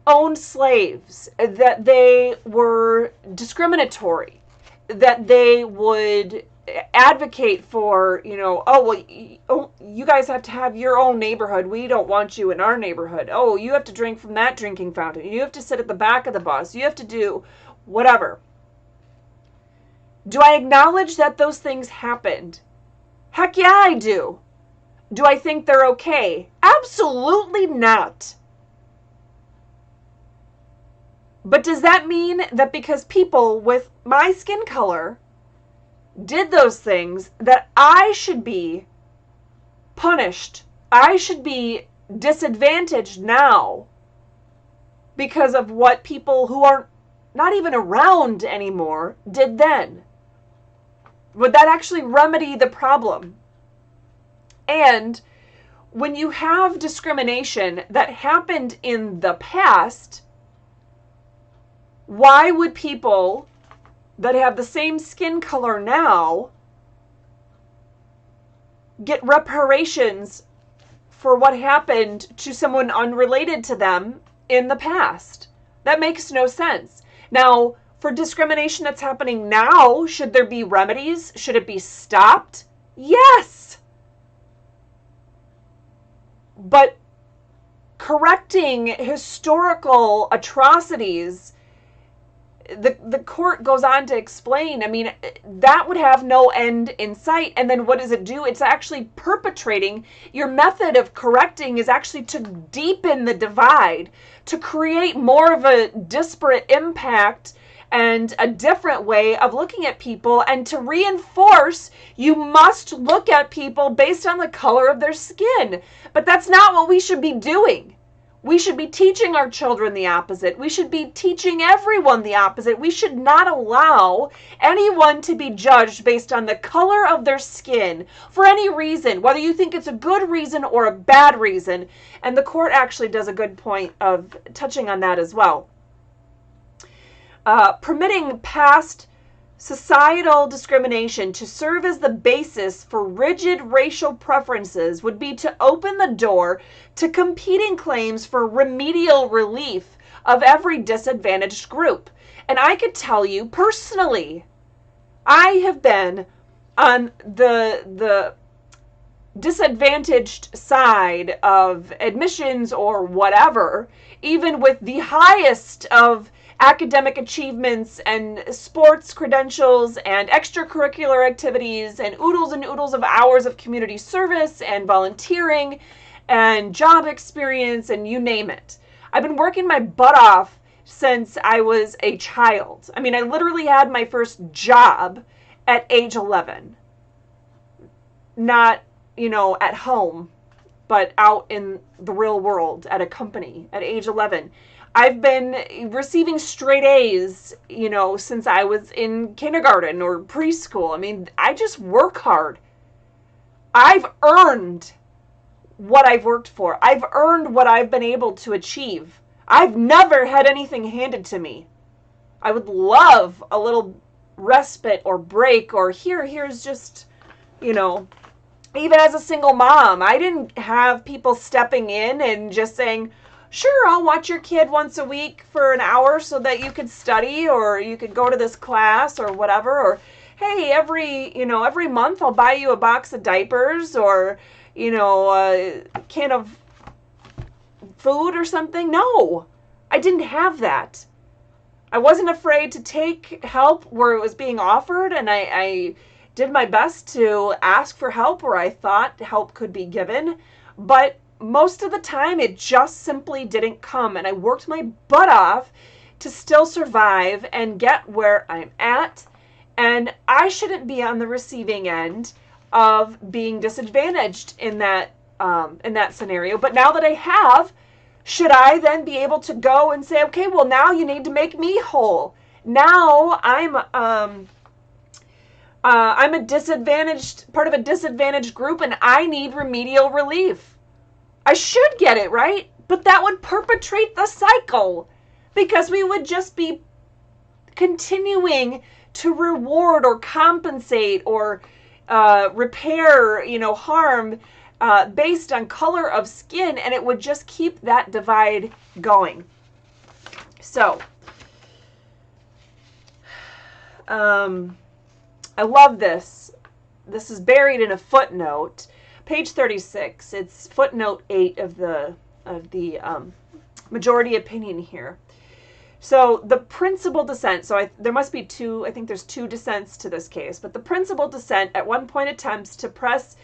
owned slaves, that they were discriminatory, that they would advocate for, you guys have to have your own neighborhood. We don't want you in our neighborhood. Oh, you have to drink from that drinking fountain. You have to sit at the back of the bus. You have to do whatever. Do I acknowledge that those things happened? Heck yeah, I do. Do I think they're okay? Absolutely not. But does that mean that because people with my skin color did those things that I should be punished? I should be disadvantaged now because of what people who are not even around anymore did then? Would that actually remedy the problem? And when you have discrimination that happened in the past, Why would people that have the same skin color now get reparations for what happened to someone unrelated to them in the past? That makes no sense. Now, for discrimination that's happening now, should there be remedies? Should it be stopped? Yes. But correcting historical atrocities, the court goes on to explain, I mean, that would have no end in sight. And then what does it do? It's actually perpetrating. Your method of correcting is actually to deepen the divide, to create more of a disparate impact and a different way of looking at people, and to reinforce you must look at people based on the color of their skin. But that's not what we should be doing. We should be teaching our children the opposite. We should be teaching everyone the opposite. We should not allow anyone to be judged based on the color of their skin for any reason, whether you think it's a good reason or a bad reason. And the court actually does a good point of touching on that as well. Permitting past societal discrimination to serve as the basis for rigid racial preferences would be to open the door to competing claims for remedial relief of every disadvantaged group. And I could tell you personally, I have been on the disadvantaged side of admissions or whatever, even with the highest of academic achievements and sports credentials and extracurricular activities and oodles of hours of community service and volunteering and job experience and you name it. I've been working my butt off since I was a child. I mean, I literally had my first job at age 11. Not, at home, but out in the real world at a company at age 11. I've been receiving straight A's, since I was in kindergarten or preschool. I mean, I just work hard. I've earned what I've worked for. I've earned what I've been able to achieve. I've never had anything handed to me. I would love a little respite or break or here's just, even as a single mom, I didn't have people stepping in and just saying, sure, I'll watch your kid once a week for an hour so that you could study or you could go to this class or whatever. Or, hey, every month I'll buy you a box of diapers or, a can of food or something. No, I didn't have that. I wasn't afraid to take help where it was being offered, and I did my best to ask for help where I thought help could be given. But most of the time, it just simply didn't come, and I worked my butt off to still survive and get where I'm at, and I shouldn't be on the receiving end of being disadvantaged in that scenario. But now that I have, should I then be able to go and say, okay, well, now you need to make me whole. Now I'm a disadvantaged, part of a disadvantaged group, and I need remedial relief. I should get it, right? But that would perpetrate the cycle, because we would just be continuing to reward or compensate or repair, harm based on color of skin, and it would just keep that divide going. So, I love this. This is buried in a footnote. Page 36, it's footnote 8 of the majority opinion here. So the principal dissent, there must be two, I think there's two dissents to this case, but the principal dissent at one point attempts to press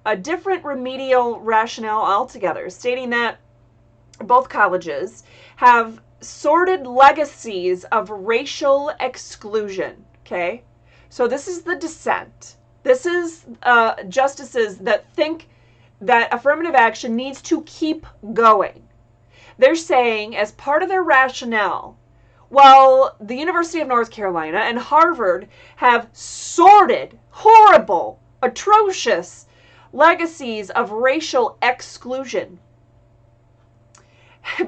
a different remedial rationale altogether, stating that both colleges have sordid legacies of racial exclusion, okay? So this is the dissent. This is justices that think that affirmative action needs to keep going. They're saying, as part of their rationale, well, the University of North Carolina and Harvard have sordid, horrible, atrocious legacies of racial exclusion.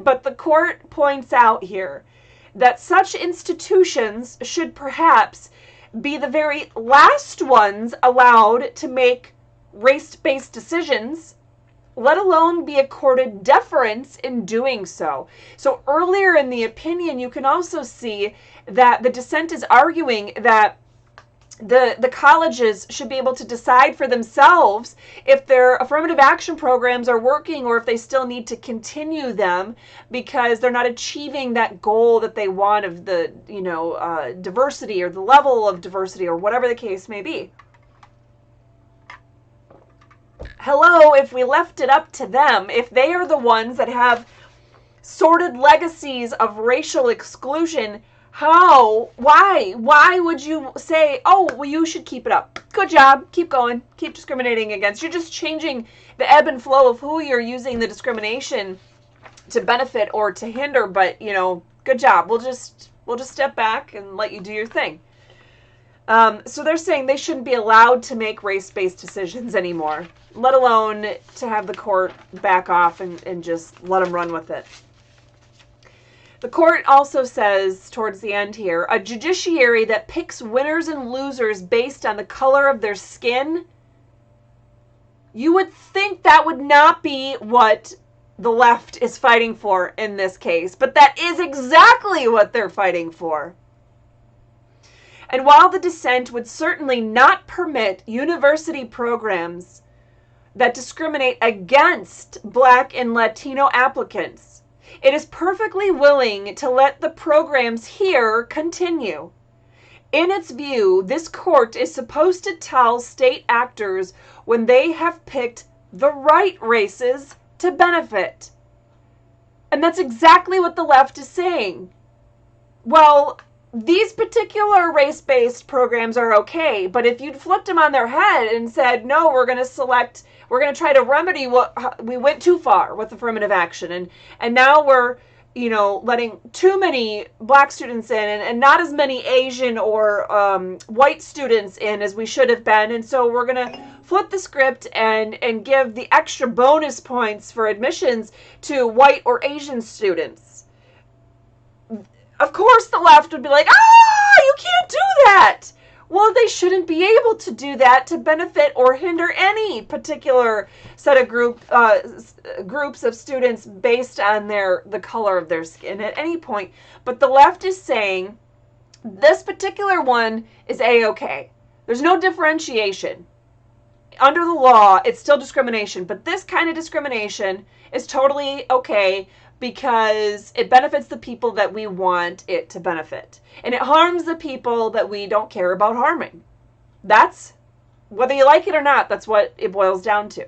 But the court points out here that such institutions should perhaps be the very last ones allowed to make race-based decisions, let alone be accorded deference in doing so. So earlier in the opinion, you can also see that the dissent is arguing that the colleges should be able to decide for themselves if their affirmative action programs are working or if they still need to continue them because they're not achieving that goal that they want of the, diversity or the level of diversity or whatever the case may be. Hello, if we left it up to them, if they are the ones that have sordid legacies of racial exclusion, why would you say, oh, well, you should keep it up? Good job. Keep going. Keep discriminating against. You're just changing the ebb and flow of who you're using the discrimination to benefit or to hinder. But, good job. We'll just step back and let you do your thing. So they're saying they shouldn't be allowed to make race-based decisions anymore, let alone to have the court back off and just let them run with it. The court also says, towards the end here, a judiciary that picks winners and losers based on the color of their skin, you would think that would not be what the left is fighting for in this case, but that is exactly what they're fighting for. And while the dissent would certainly not permit university programs that discriminate against Black and Latino applicants, it is perfectly willing to let the programs here continue. In its view, this court is supposed to tell state actors when they have picked the right races to benefit. And that's exactly what the left is saying. Well, these particular race-based programs are okay, but if you'd flipped them on their head and said, no, we're going to try to remedy what we went too far with affirmative action, and now we're, letting too many Black students in and not as many Asian or white students in as we should have been, and so we're going to flip the script and give the extra bonus points for admissions to white or Asian students. Of course the left would be like, you can't do that. Well, they shouldn't be able to do that to benefit or hinder any particular set of groups of students based on the color of their skin at any point. But the left is saying this particular one is A-okay. There's no differentiation. Under the law, it's still discrimination, but this kind of discrimination is totally okay because it benefits the people that we want it to benefit. And it harms the people that we don't care about harming. That's, whether you like it or not, that's what it boils down to.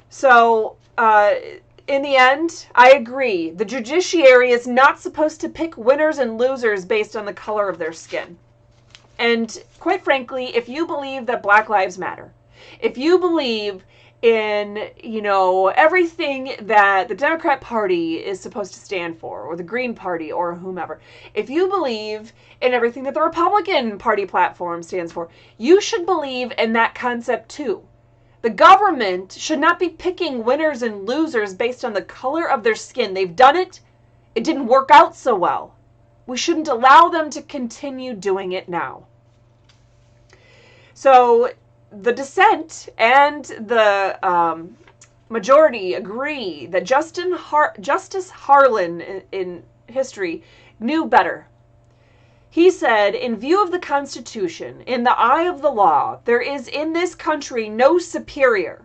So, in the end, I agree. The judiciary is not supposed to pick winners and losers based on the color of their skin. And quite frankly, if you believe that Black Lives Matter, if you believe in, everything that the Democrat Party is supposed to stand for, or the Green Party, or whomever, if you believe in everything that the Republican Party platform stands for, you should believe in that concept too. The government should not be picking winners and losers based on the color of their skin. They've done it. It didn't work out so well. We shouldn't allow them to continue doing it now. So the dissent and the majority agree that Justice Harlan in history knew better. He said, in view of the Constitution, in the eye of the law, there is in this country no superior,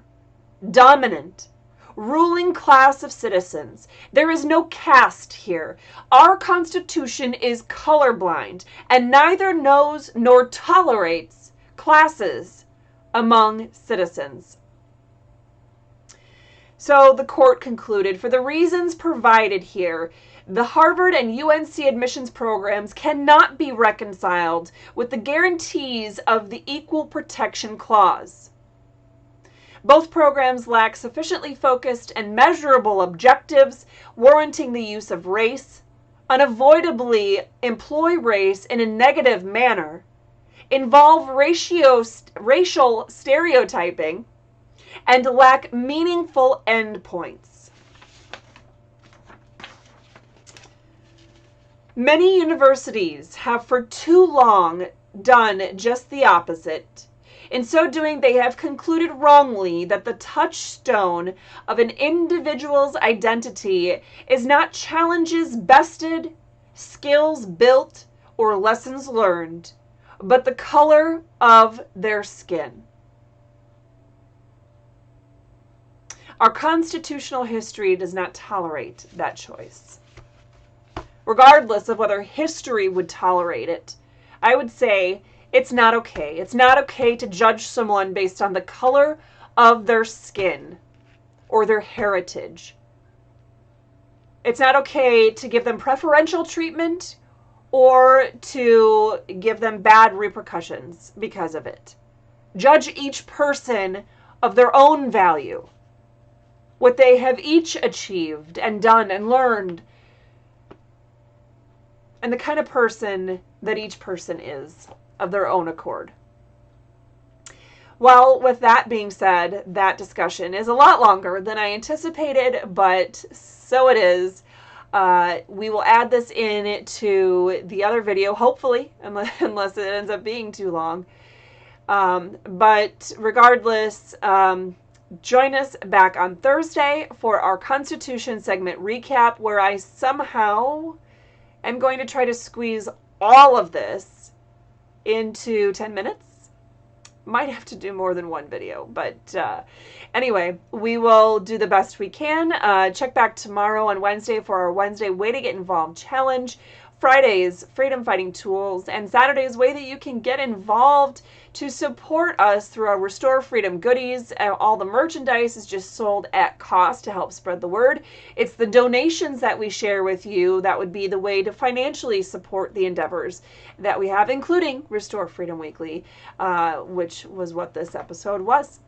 dominant, ruling class of citizens. There is no caste here. Our Constitution is colorblind and neither knows nor tolerates classes among citizens. So the court concluded, for the reasons provided here, the Harvard and UNC admissions programs cannot be reconciled with the guarantees of the Equal Protection Clause. Both programs lack sufficiently focused and measurable objectives warranting the use of race, unavoidably employ race in a negative manner, involve racial stereotyping, and lack meaningful endpoints. Many universities have for too long done just the opposite. In so doing, they have concluded wrongly that the touchstone of an individual's identity is not challenges bested, skills built, or lessons learned, but the color of their skin. Our constitutional history does not tolerate that choice. Regardless of whether history would tolerate it, I would say it's not okay. It's not okay to judge someone based on the color of their skin or their heritage. It's not okay to give them preferential treatment or to give them bad repercussions because of it. Judge each person of their own value, what they have each achieved and done and learned, and the kind of person that each person is of their own accord. Well, with that being said, that discussion is a lot longer than I anticipated, but so it is. We will add this in to the other video, hopefully, unless it ends up being too long. But regardless, join us back on Thursday for our Constitution segment recap, where I somehow am going to try to squeeze all of this into 10 minutes. Might have to do more than one video, but anyway, we will do the best we can. Check back tomorrow on Wednesday for our Wednesday Way to Get Involved challenge, Fridays Freedom Fighting Tools, and Saturdays Way that you can get involved to support us through our Restore Freedom goodies. All the merchandise is just sold at cost to help spread the word. It's the donations that we share with you that would be the way to financially support the endeavors that we have, including Restore Freedom Weekly, which was what this episode was.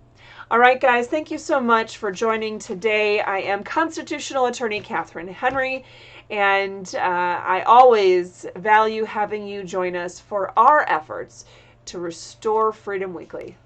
All right, guys, thank you so much for joining today. I am constitutional attorney Katherine Henry, and I always value having you join us for our efforts to Restore Freedom Weekly.